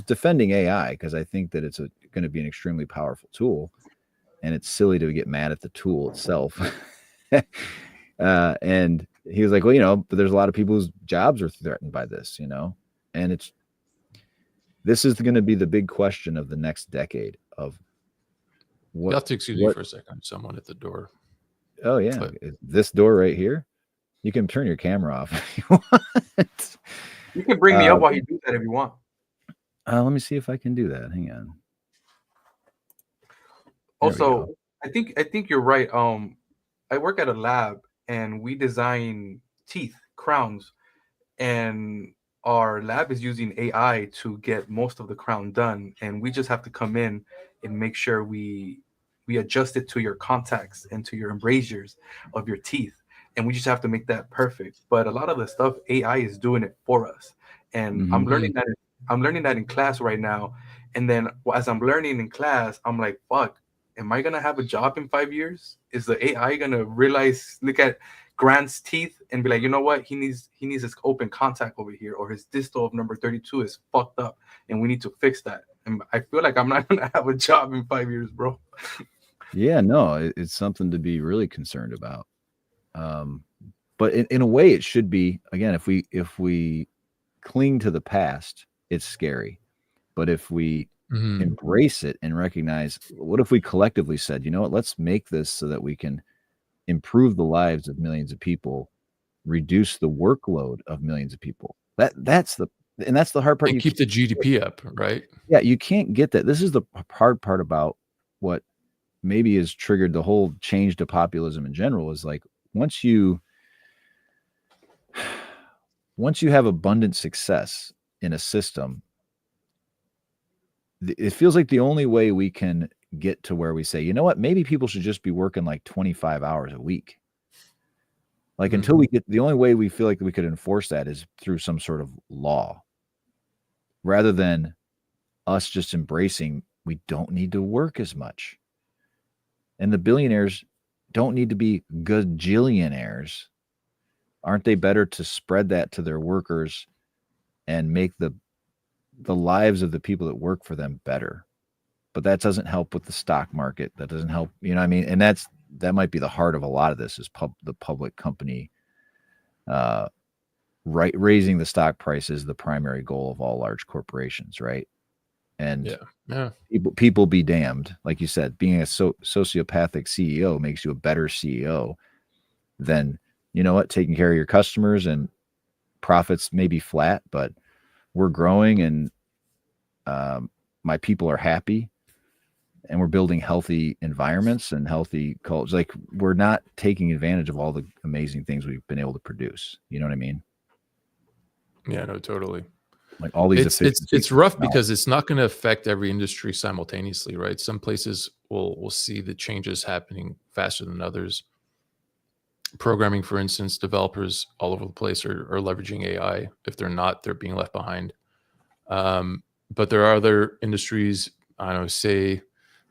defending AI because I think that it's going to be an extremely powerful tool, and it's silly to get mad at the tool itself. And he was like, well, but there's a lot of people whose jobs are threatened by this, and this is going to be the big question of the next decade of what. You'll have to excuse me for a second. Someone at the door. Oh yeah. But this door right here. You can turn your camera off if you want. You can bring me up while you do that if you want. Let me see if I can do that. Hang on. Also, I think you're right. I work at a lab and we design teeth, crowns, and our lab is using AI to get most of the crown done. And we just have to come in and make sure we adjust it to your contacts and to your embrasures of your teeth. And we just have to make that perfect. But a lot of the stuff, AI is doing it for us. And I'm learning that in class right now. And then as I'm learning in class, I'm like, fuck, am I going to have a job in 5 years? Is the AI going to look at Grant's teeth and be like, you know what? He needs his open contact over here, or his distal of number 32 is fucked up and we need to fix that. And I feel like I'm not going to have a job in 5 years, bro. Yeah, no, it's something to be really concerned about. But in a way, it should be, again, if we cling to the past, it's scary. But if we embrace it and recognize, what if we collectively said, you know what, let's make this so that we can improve the lives of millions of people, reduce the workload of millions of people. That's the hard part. And You keep the GDP up, right? Yeah, you can't get that. This is the hard part about what maybe has triggered the whole change to populism in general, is like, once you have abundant success in a system, it feels like the only way we can get to where we say, you know what, maybe people should just be working like 25 hours a week. Like, until we get, the only way we feel like we could enforce that is through some sort of law, rather than us just embracing, we don't need to work as much. And the billionaires don't need to be gajillionaires. Aren't they better to spread that to their workers and make the lives of the people that work for them better? But that doesn't help with the stock market. That doesn't help, you know what I mean? And that might be the heart of a lot of this, is the public company, raising the stock price is the primary goal of all large corporations, right? And people be damned. Like you said, being a sociopathic CEO makes you a better CEO than, you know what, taking care of your customers, and profits may be flat, but we're growing, and my people are happy, and we're building healthy environments and healthy cultures. Like, we're not taking advantage of all the amazing things we've been able to produce. You know what I mean? Yeah, no, totally. Like, all these it's rough because it's not going to affect every industry simultaneously, right? Some places will see the changes happening faster than others. Programming, for instance, developers all over the place are leveraging AI. If they're not, they're being left behind. But there are other industries, I don't know, say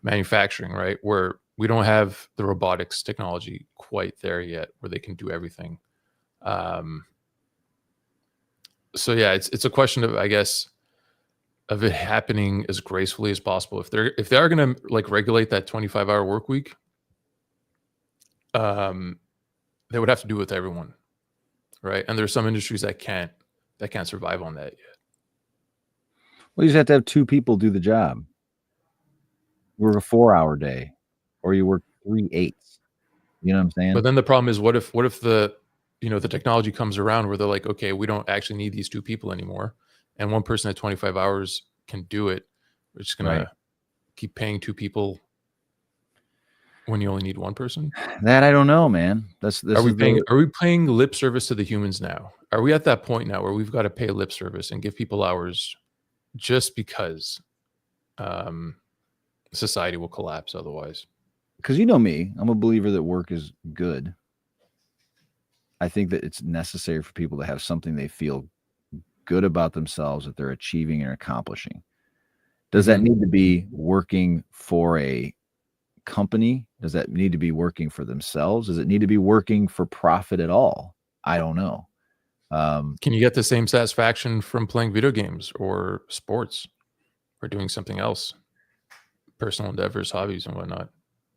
manufacturing, right, where we don't have the robotics technology quite there yet, where they can do everything. So yeah, it's a question of, I guess, of it happening as gracefully as possible. If they are going to like regulate that 25-hour work week, they would have to do it with everyone, right? And there's some industries that can't survive on that yet. Well, you just have to have 2 people do the job. You work a 4-hour day, or you work 3 8s. You know what I'm saying? But then the problem is, what if the the technology comes around where they're like, okay, we don't actually need these 2 people anymore, and one person at 25 hours can do it. We're just gonna keep paying 2 people when you only need 1 person? That I don't know, man. Are we paying lip service to the humans now? Are we at that point now where we've got to pay lip service and give people hours just because society will collapse otherwise? Because you know me, I'm a believer that work is good. I think that it's necessary for people to have something they feel good about themselves, that they're achieving and accomplishing. Does that need to be working for a company? Does that need to be working for themselves? Does it need to be working for profit at all? I don't know. Can you get the same satisfaction from playing video games or sports or doing something else? Personal endeavors, hobbies, and whatnot.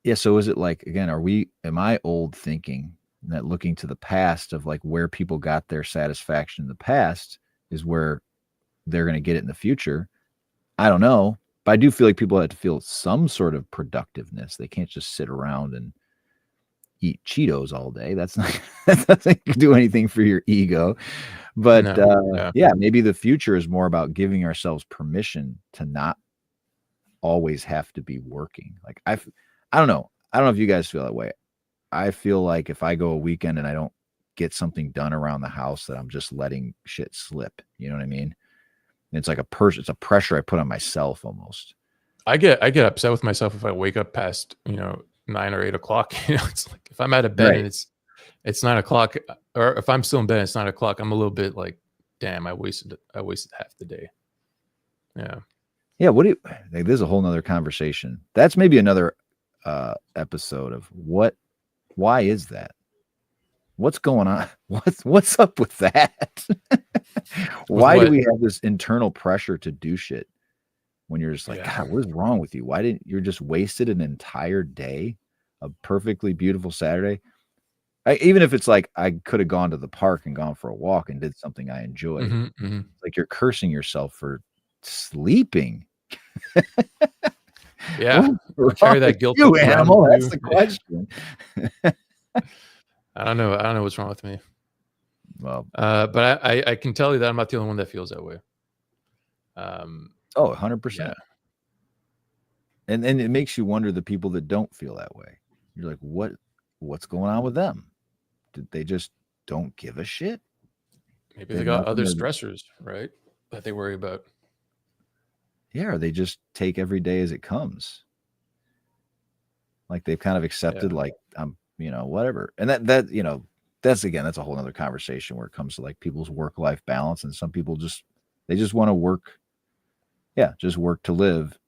Yeah. So is it like, again, am I old thinking that looking to the past of like where people got their satisfaction in the past is where they're going to get it in the future? I don't know. But I do feel like people have to feel some sort of productiveness. They can't just sit around and eat Cheetos all day. That doesn't do anything for your ego. But yeah, maybe the future is more about giving ourselves permission to not always have to be working. Like I don't know. I don't know if you guys feel that way. I feel like if I go a weekend and I don't get something done around the house, that I'm just letting shit slip. You know what I mean? It's like it's a pressure I put on myself almost. I get upset with myself if I wake up past 9 or 8 o'clock. It's like if I'm out of bed and it's 9 o'clock, or if I'm still in bed and it's 9 o'clock, I'm a little bit like, damn, I wasted half the day. Yeah. Yeah. There's a whole nother conversation. That's maybe another episode of why is that? What's going on? What's up with that? Why do we have this internal pressure to do shit when you're just like, God, what is wrong with you? Why didn't you just wasted an entire day, a perfectly beautiful Saturday? Even if it's like I could have gone to the park and gone for a walk and did something I enjoyed. Like you're cursing yourself for sleeping. Yeah, What's carry wrong that with guilt you, around animal. with That's you. the question. I don't know what's wrong with me. Well, but I can tell you that I'm not the only one that feels that way. 100%. Yeah. And it makes you wonder the people that don't feel that way. You're like, what's going on with them? Did they just don't give a shit? Maybe they got other stressors, right? That they worry about. Yeah, or they just take every day as it comes. Like they've kind of accepted, like I'm, whatever. And that that's a whole other conversation where it comes to like people's work-life balance. And some people they just want to work. Yeah, just work to live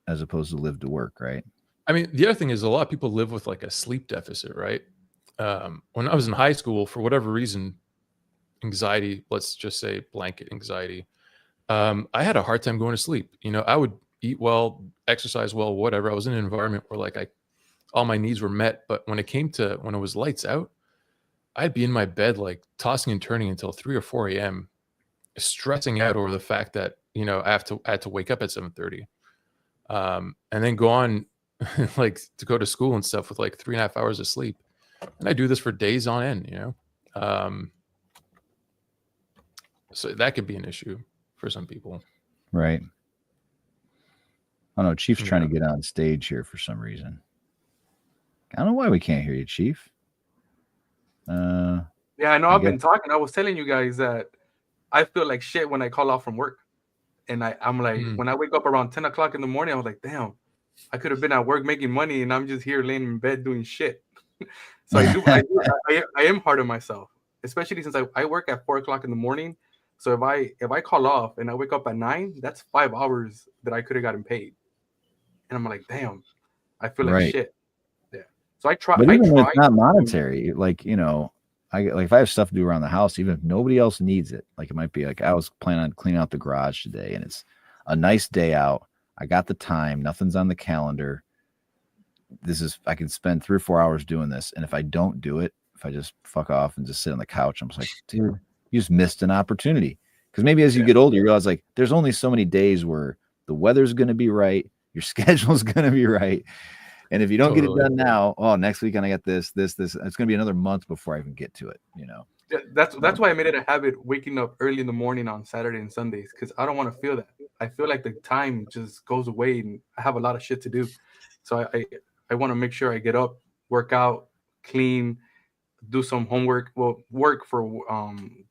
as opposed to live to work, right? I mean, the other thing is a lot of people live with like a sleep deficit, right? When I was in high school, for whatever reason, anxiety, let's just say blanket anxiety, I had a hard time going to sleep. I would eat well, exercise well, whatever. I was in an environment where like all my needs were met. But when it was lights out, I'd be in my bed, like tossing and turning until 3 or 4 a.m., stressing out over the fact that, I had to wake up at 7:30, and then go on like to go to school and stuff with like 3.5 hours of sleep. And I do this for days on end, so that could be an issue for some people. Right. I don't know. Chief's trying to get on stage here for some reason. I don't know why we can't hear you, Chief. Yeah, I know. I've been talking. I was telling you guys that I feel like shit when I call off from work. And I'm like, when I wake up around 10 o'clock in the morning, I was like, damn, I could have been at work making money and I'm just here laying in bed doing shit. So I am hard on myself, especially since I work at 4 o'clock in the morning. So if I call off and I wake up at 9, that's 5 hours that I could have gotten paid. And I'm like, damn, I feel like shit. Yeah. So I try. But even when it's not monetary, like, if I have stuff to do around the house, even if nobody else needs it, like it might be like I was planning on cleaning out the garage today and it's a nice day out. I got the time, nothing's on the calendar. I can spend 3 or 4 hours doing this. And if I don't do it, if I just fuck off and just sit on the couch, I'm just like, dude, you just missed an opportunity. Because maybe as you get older, you realize like there's only so many days where the weather's going to be right, your schedule's going to be right. And if you don't get it done now, next weekend I got this. It's going to be another month before I even get to it. Yeah, that's why I made it a habit waking up early in the morning on Saturday and Sundays, because I don't want to feel that. I feel like the time just goes away and I have a lot of shit to do. So I want to make sure I get up, work out, clean, do some homework, do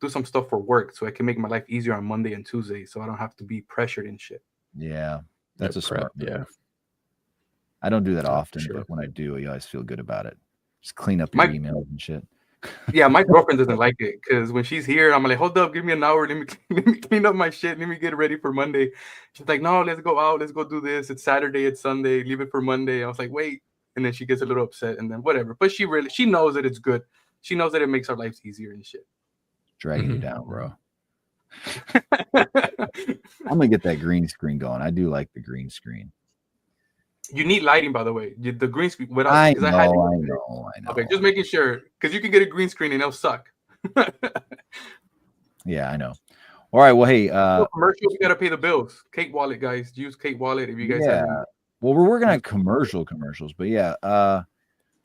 some stuff for work so I can make my life easier on Monday and Tuesday so I don't have to be pressured and shit. Yeah, that's a smart move. Yeah. I don't do that often, but when I do, I always feel good about it. Just clean up your emails and shit. Yeah, my girlfriend doesn't like it because when she's here, I'm like, hold up, give me an hour. Let me clean up my shit. Let me get ready for Monday. She's like, no, let's go out. Let's go do this. It's Saturday. It's Sunday. Leave it for Monday. I was like, wait. And then she gets a little upset and then whatever. But she knows that it's good. She knows that it makes our lives easier and shit. Dragging you down, bro. I'm going to get that green screen going. I do like the green screen. You need lighting, by the way. The green screen. I know. Okay, just making sure, because you can get a green screen and it'll suck. Yeah, I know. All right, well, hey. Commercials, you got to pay the bills. Kate Wallet, guys. Use Kate Wallet if you guys have any. Well, we're working on commercials, but yeah.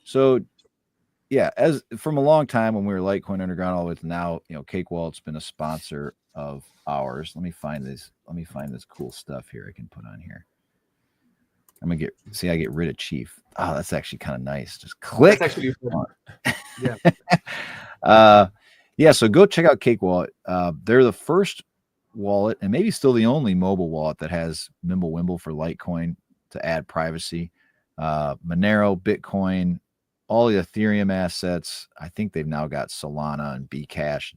So, yeah, as from a long time when we were Litecoin Underground all the way to now, Cake Wallet's been a sponsor of ours. Let me find this cool stuff here I can put on here. I get rid of Chief. Oh, that's actually kind of nice. Just click. That's actually fun. Yeah. Yeah. So go check out Cake Wallet. They're the first wallet and maybe still the only mobile wallet that has Mimblewimble for Litecoin to add privacy. Monero, Bitcoin, all the Ethereum assets. I think they've now got Solana and Bcash,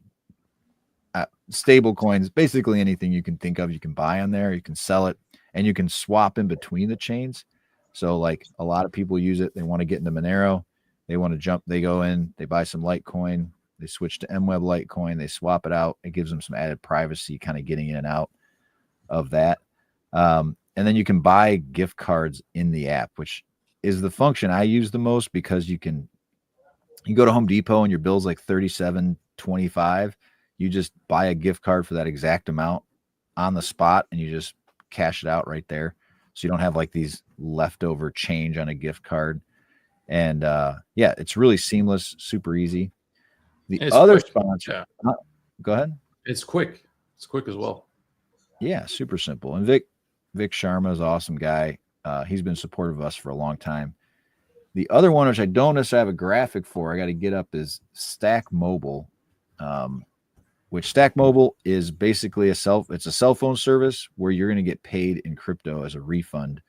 stable coins, basically anything you can think of, you can buy on there, you can sell it. And you can swap in between the chains. So like a lot of people use it. They want to get into Monero. They want to jump. They go in, they buy some Litecoin. They switch to MWeb Litecoin. They swap it out. It gives them some added privacy, kind of getting in and out of that. And then you can buy gift cards in the app, which is the function I use the most because you can You go to Home Depot and your bill's like $37.25. You just buy a gift card for that exact amount on the spot, and you just cash it out right there. So you don't have like these leftover change on a gift card. And yeah, it's really seamless, super easy. The It's other quick. sponsor, go ahead. It's quick. It's quick as well. Yeah, super simple. And Vic Sharma is an awesome guy. He's been supportive of us for a long time. The other one, which I don't necessarily have a graphic for, I got to get up, is Stack Mobile, which Stack Mobile is basically it's a cell phone service where you're going to get paid in crypto as a refund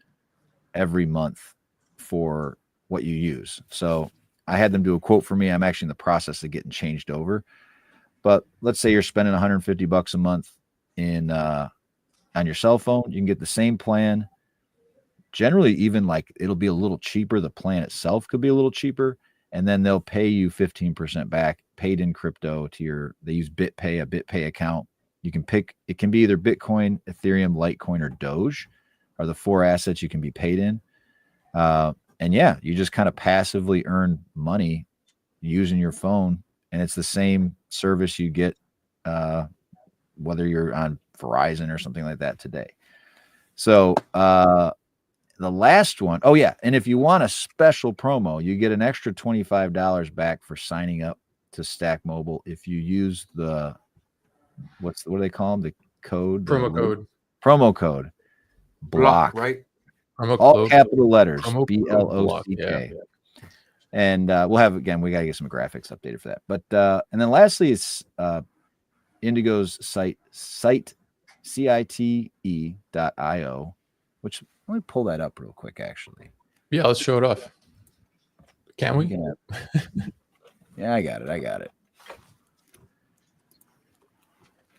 every month for what you use. So I had them do a quote for me. I'm actually in the process of getting changed over. But let's say you're spending $150 a month on your cell phone. You can get the same plan. Generally, even like it'll be a little cheaper. The plan itself could be a little cheaper, and then they'll pay you 15% back, paid in crypto to they use BitPay, a BitPay account. You can pick, it can be either Bitcoin, Ethereum, Litecoin, or Doge are the 4 assets you can be paid in. And yeah, you just kind of passively earn money using your phone, and it's the same service you get whether you're on Verizon or something like that today. So the last one, oh yeah, and if you want a special promo, you get an extra $25 back for signing up to Stack Mobile if you use the what do they call them? The code, promo code block, right? All capital letters, BLOCK. Yeah. And we'll have, again, we got to get some graphics updated for that. But and then lastly, it's Indigo's site cite.io, which let me pull that up real quick, actually. Yeah, let's show it off. Can we? Yeah, I got it.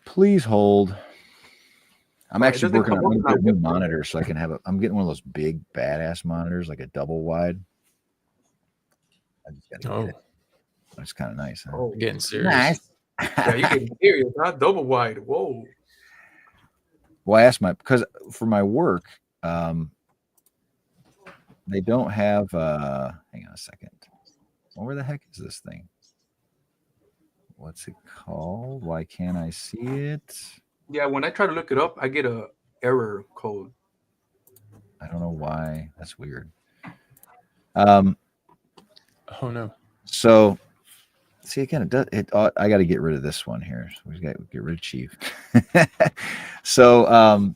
Please hold. I'm actually working on a new monitor so I can have I'm getting one of those big badass monitors, like a double wide. I just gotta get it. That's kind of nice. Huh? Oh, getting serious. Nice. Yeah, you can hear it, not double wide. Whoa. Well, I asked because for my work, they don't have hang on a second. Where the heck is this thing? What's it called? Why can't I see it? Yeah, when I try to look it up, I get a error code. I don't know why. That's weird. Oh no. So see, again, I got to get rid of this one here. So we got to get rid of Chief. So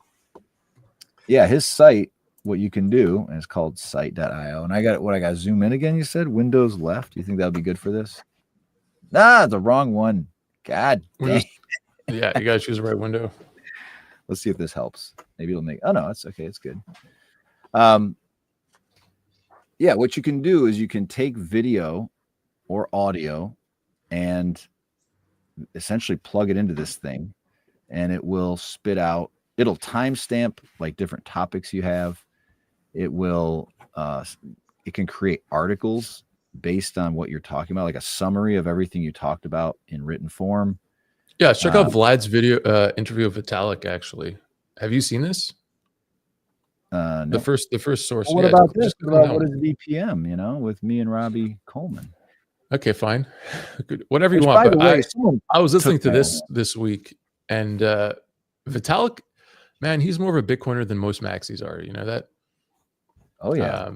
yeah, his site, what you can do is called site.io. And I got zoom in again. You said Windows left. You think that would be good for this? The wrong one. God dang. Yeah, you gotta choose the right window. Let's see if this helps. Maybe it'll make. Oh no, it's okay. It's good. Yeah, what you can do is you can take video or audio and essentially plug it into this thing, and it will spit out. It'll timestamp like different topics you have. It will. It can create articles based on what you're talking about, like a summary of everything you talked about in written form. Yeah, check out Vlad's video interview of Vitalik. Actually, have you seen this? No. The first source. Well, what about this? What is VPM? With me and Robbie Coleman. Okay, fine. Whatever you want. But I was listening to this week, and Vitalik, man, he's more of a Bitcoiner than most maxis are. You know that? Oh yeah.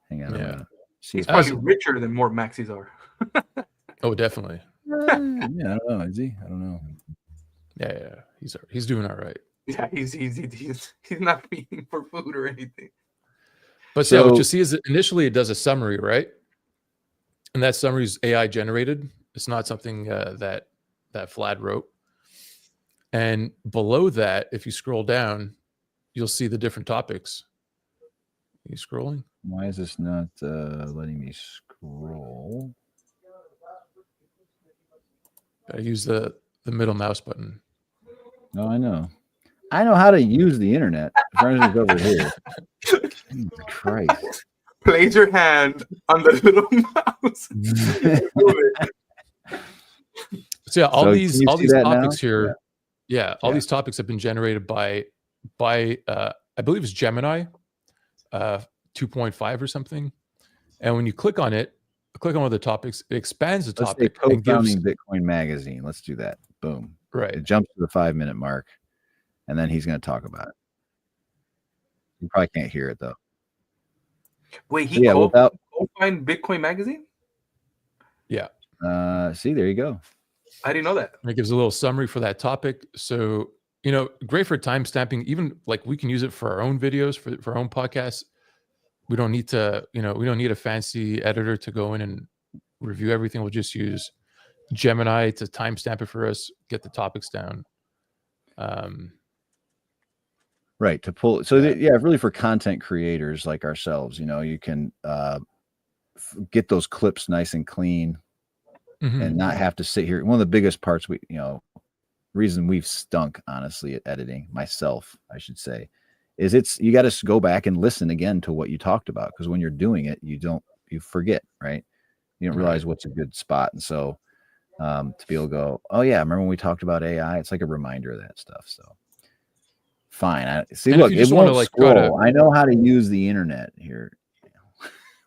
Hang on. Yeah. He's probably richer than more maxis are. Oh, definitely. Yeah, I don't know. Is he? I don't know. Yeah. He's doing all right. Yeah, he's not paying for food or anything. But so, yeah, what you see is that initially it does a summary, right? And that summary is AI generated. It's not something that Vlad wrote. And below that, if you scroll down, you'll see the different topics. Are you scrolling? Why is this not letting me scroll? Gotta use the middle mouse button. No, I know how to use the internet. Friends over here. Jesus Christ. Place your hand on the little mouse. So yeah, all these topics here. Yeah, all these topics have been generated by I believe it's Gemini 2.5 or something. And when you click on it, click on one of the topics, it expands the Let's say topic and gives co-founding Bitcoin Magazine. Let's do that. Boom. right. It jumps to the 5-minute mark, and then he's going to talk about it. You probably can't hear it though. Wait, So, yeah, without co-find Bitcoin Magazine? Yeah. See, there you go. I didn't know that. And it gives a little summary for that topic. So, you know, great for timestamping. Even like we can use it for our own videos, for our own podcasts. We don't need to, you know, we don't need a fancy editor to go in and review everything. We'll just use Gemini to timestamp it for us, get the topics down. Right, to pull. So yeah, really for content creators like ourselves, you know, you can get those clips nice and clean and not have to sit here. One of the biggest parts reason we've stunk, honestly, at editing, myself, I should say, is you got to go back and listen again to what you talked about, because when you're doing it, you forget, right? You don't realize what's a good spot. And so to be able to go, oh yeah, remember when we talked about AI? It's like a reminder of that stuff. So fine. Look, it won't scroll. I know how to use the internet here.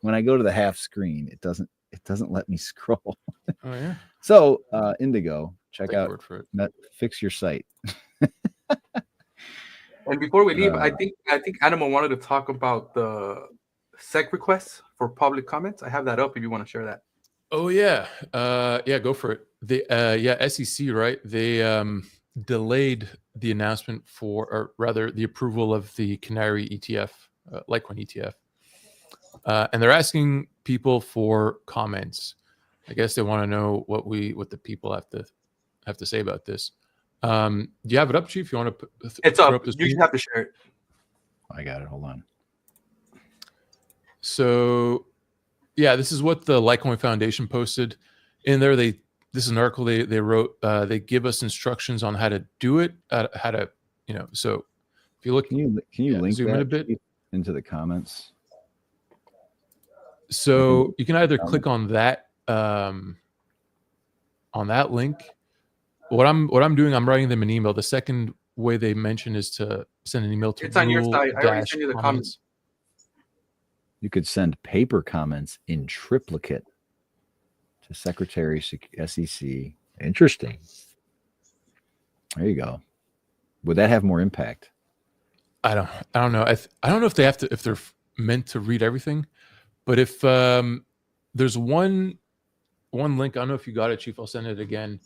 When I go to the half screen, it doesn't let me scroll. Oh yeah. So Indigo, check Take out word for it. Fix Your Site. And before we leave, I think Animal wanted to talk about the SEC requests for public comments. I have that up if you want to share that. Oh yeah. Yeah, go for it. SEC, right? They delayed the announcement or rather the approval of the Canary ETF, Litecoin ETF. And they're asking people for comments. I guess they want to know what the people have to say about this. Do you have it up, Chief? You want to it's up. You just have to share it. I got it. Hold on. So yeah, this is what the Litecoin Foundation posted. In there, this is an article they wrote. They give us instructions on how to do it, how to, so if you look, can you link zoom that in a bit into the comments? So you can either click on that link. What I'm doing, I'm writing them an email. The second way they mention is to send an email to it's on your side. I already sent you the comments. You could send paper comments in triplicate to Secretary SEC. Interesting. There you go. Would that have more impact? I don't know. I don't know if they're meant to read everything, but if there's one link, I don't know if you got it, Chief. I'll send it again.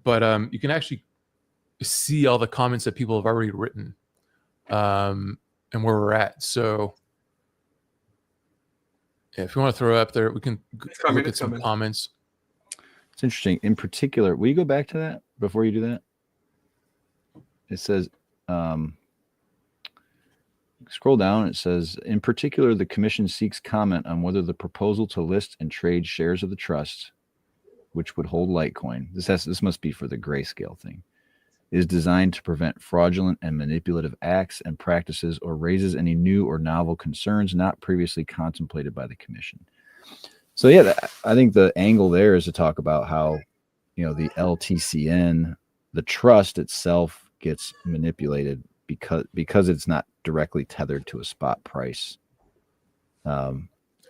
But you can actually see all the comments that people have already written, and where we're at. So yeah, if you want to throw it up there, we can look at some comments. It's interesting. In particular, will you go back to that before you do that? It says, scroll down. It says, in particular, the commission seeks comment on whether the proposal to list and trade shares of the trust, which would hold Litecoin, this must be for the grayscale thing, is designed to prevent fraudulent and manipulative acts and practices or raises any new or novel concerns not previously contemplated by the commission. So yeah, I think the angle there is to talk about how, the LTCN, the trust itself gets manipulated because it's not directly tethered to a spot price. And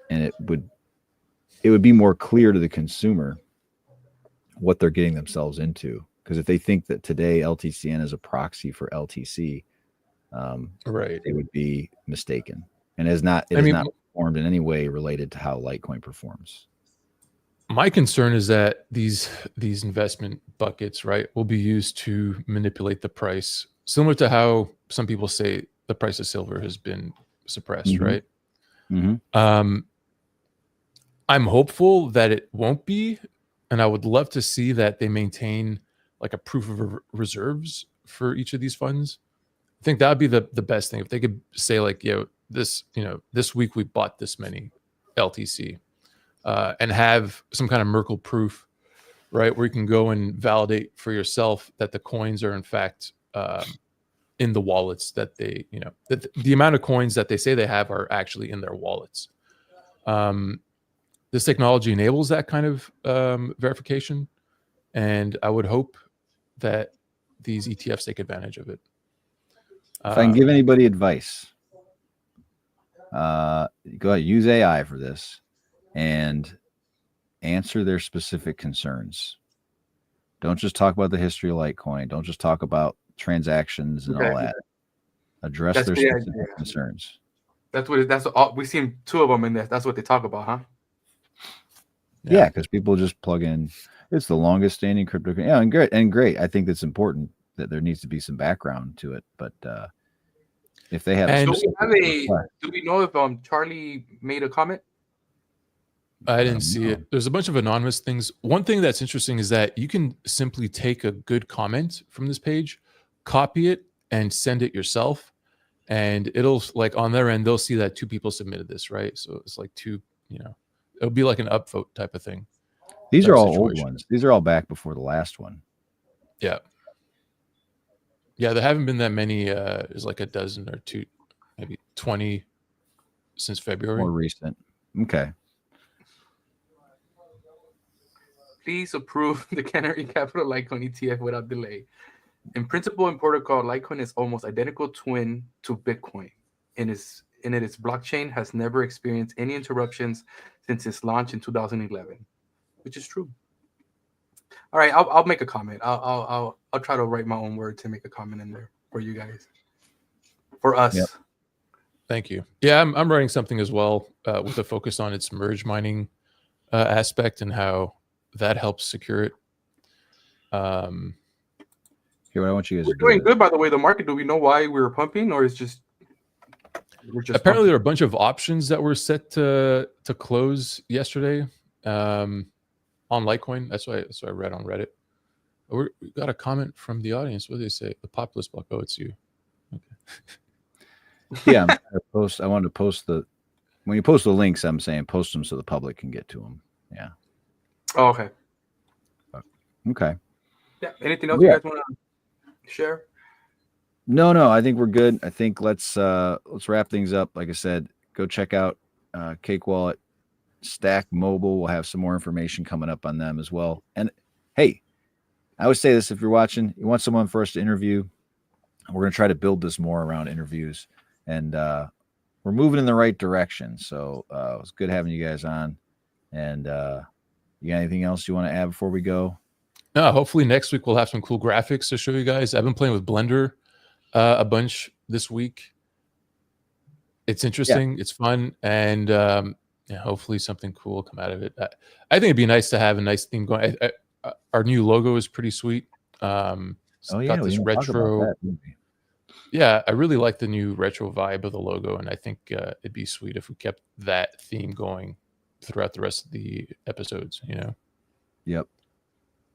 it would be more clear to the consumer what they're getting themselves into, because if they think that today LTCN is a proxy for LTC, right, they would be mistaken, and is not performed in any way related to how Litecoin performs. My concern is that these investment buckets, right, will be used to manipulate the price, similar to how some people say the price of silver has been suppressed, right? I'm hopeful that it won't be. And I would love to see that they maintain like a proof of reserves for each of these funds. I think that would be the best thing. If they could say like, this week we bought this many LTC, and have some kind of Merkle proof, right? Where you can go and validate for yourself that the coins are in fact in the wallets that they, that the amount of coins that they say they have are actually in their wallets. This technology enables that kind of verification, and I would hope that these ETFs take advantage of it. If I can give anybody advice, Go ahead, use AI for this and answer their specific concerns. Don't just talk about the history of Litecoin. Don't just talk about transactions and all that. Address their specific concerns. That's what. That's all. We've seen 2 of them in there. That's what they talk about, huh? Yeah, because people just plug in. It's the longest standing crypto. Yeah, and great. I think that's important that there needs to be some background to it. But if they have, And do we know if Charlie made a comment? I didn't see it. There's a bunch of anonymous things. One thing that's interesting is that you can simply take a good comment from this page, copy it, and send it yourself. And it'll, like, on their end, they'll see that 2 people submitted this, right? So it's like 2, it'll be like an upvote type of thing. These are all old ones. These are all back before the last one. Yeah. Yeah, there haven't been that many. There's like a dozen or 2, maybe 20 since February. More recent. Okay. Please approve the Canary Capital Litecoin ETF without delay. In principle and protocol, Litecoin is almost identical twin to Bitcoin. Its blockchain has never experienced any interruptions since its launch in 2011, which is true. All right, I'll make a comment. I'll try to write my own words and make a comment in there for you guys, for us. Yep. Thank you. Yeah, I'm writing something as well with a focus on its merge mining aspect and how that helps secure it. Here, what I want you guys We're doing good, by the way. The market. Do we know why we were pumping, or it's just we're just apparently pumping? there are a bunch of options that were set to close yesterday on Litecoin. That's why I read on Reddit. We got a comment from the audience. What do they say? The Populist Block. Oh, it's you. Okay. Yeah, I wanted to post when you post the links, I'm saying post them so the public can get to them. Yeah. Oh, okay. Okay. Yeah. Anything else you guys want to share? No. I think we're good. I think let's wrap things up. Like I said, go check out Cake Wallet, Stack Mobile. We'll have some more information coming up on them as well. And hey, I always say this: if you're watching, you want someone for us to interview, we're going to try to build this more around interviews, and we're moving in the right direction. So it was good having you guys on. And you got anything else you want to add before we go? No, hopefully next week we'll have some cool graphics to show you guys. I've been playing with Blender a bunch this week. It's interesting. Yeah. It's fun. And hopefully something cool will come out of it. I think it'd be nice to have a nice theme going. Our new logo is pretty sweet. Got this retro. Yeah, I really like the new retro vibe of the logo. And I think it'd be sweet if we kept that theme going throughout the rest of the episodes, Yep.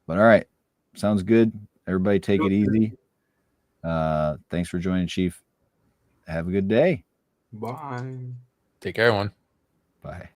But all right. Sounds good. Everybody take it easy. Thanks for joining, Chief. Have a good day. Bye. Take care, everyone. Bye.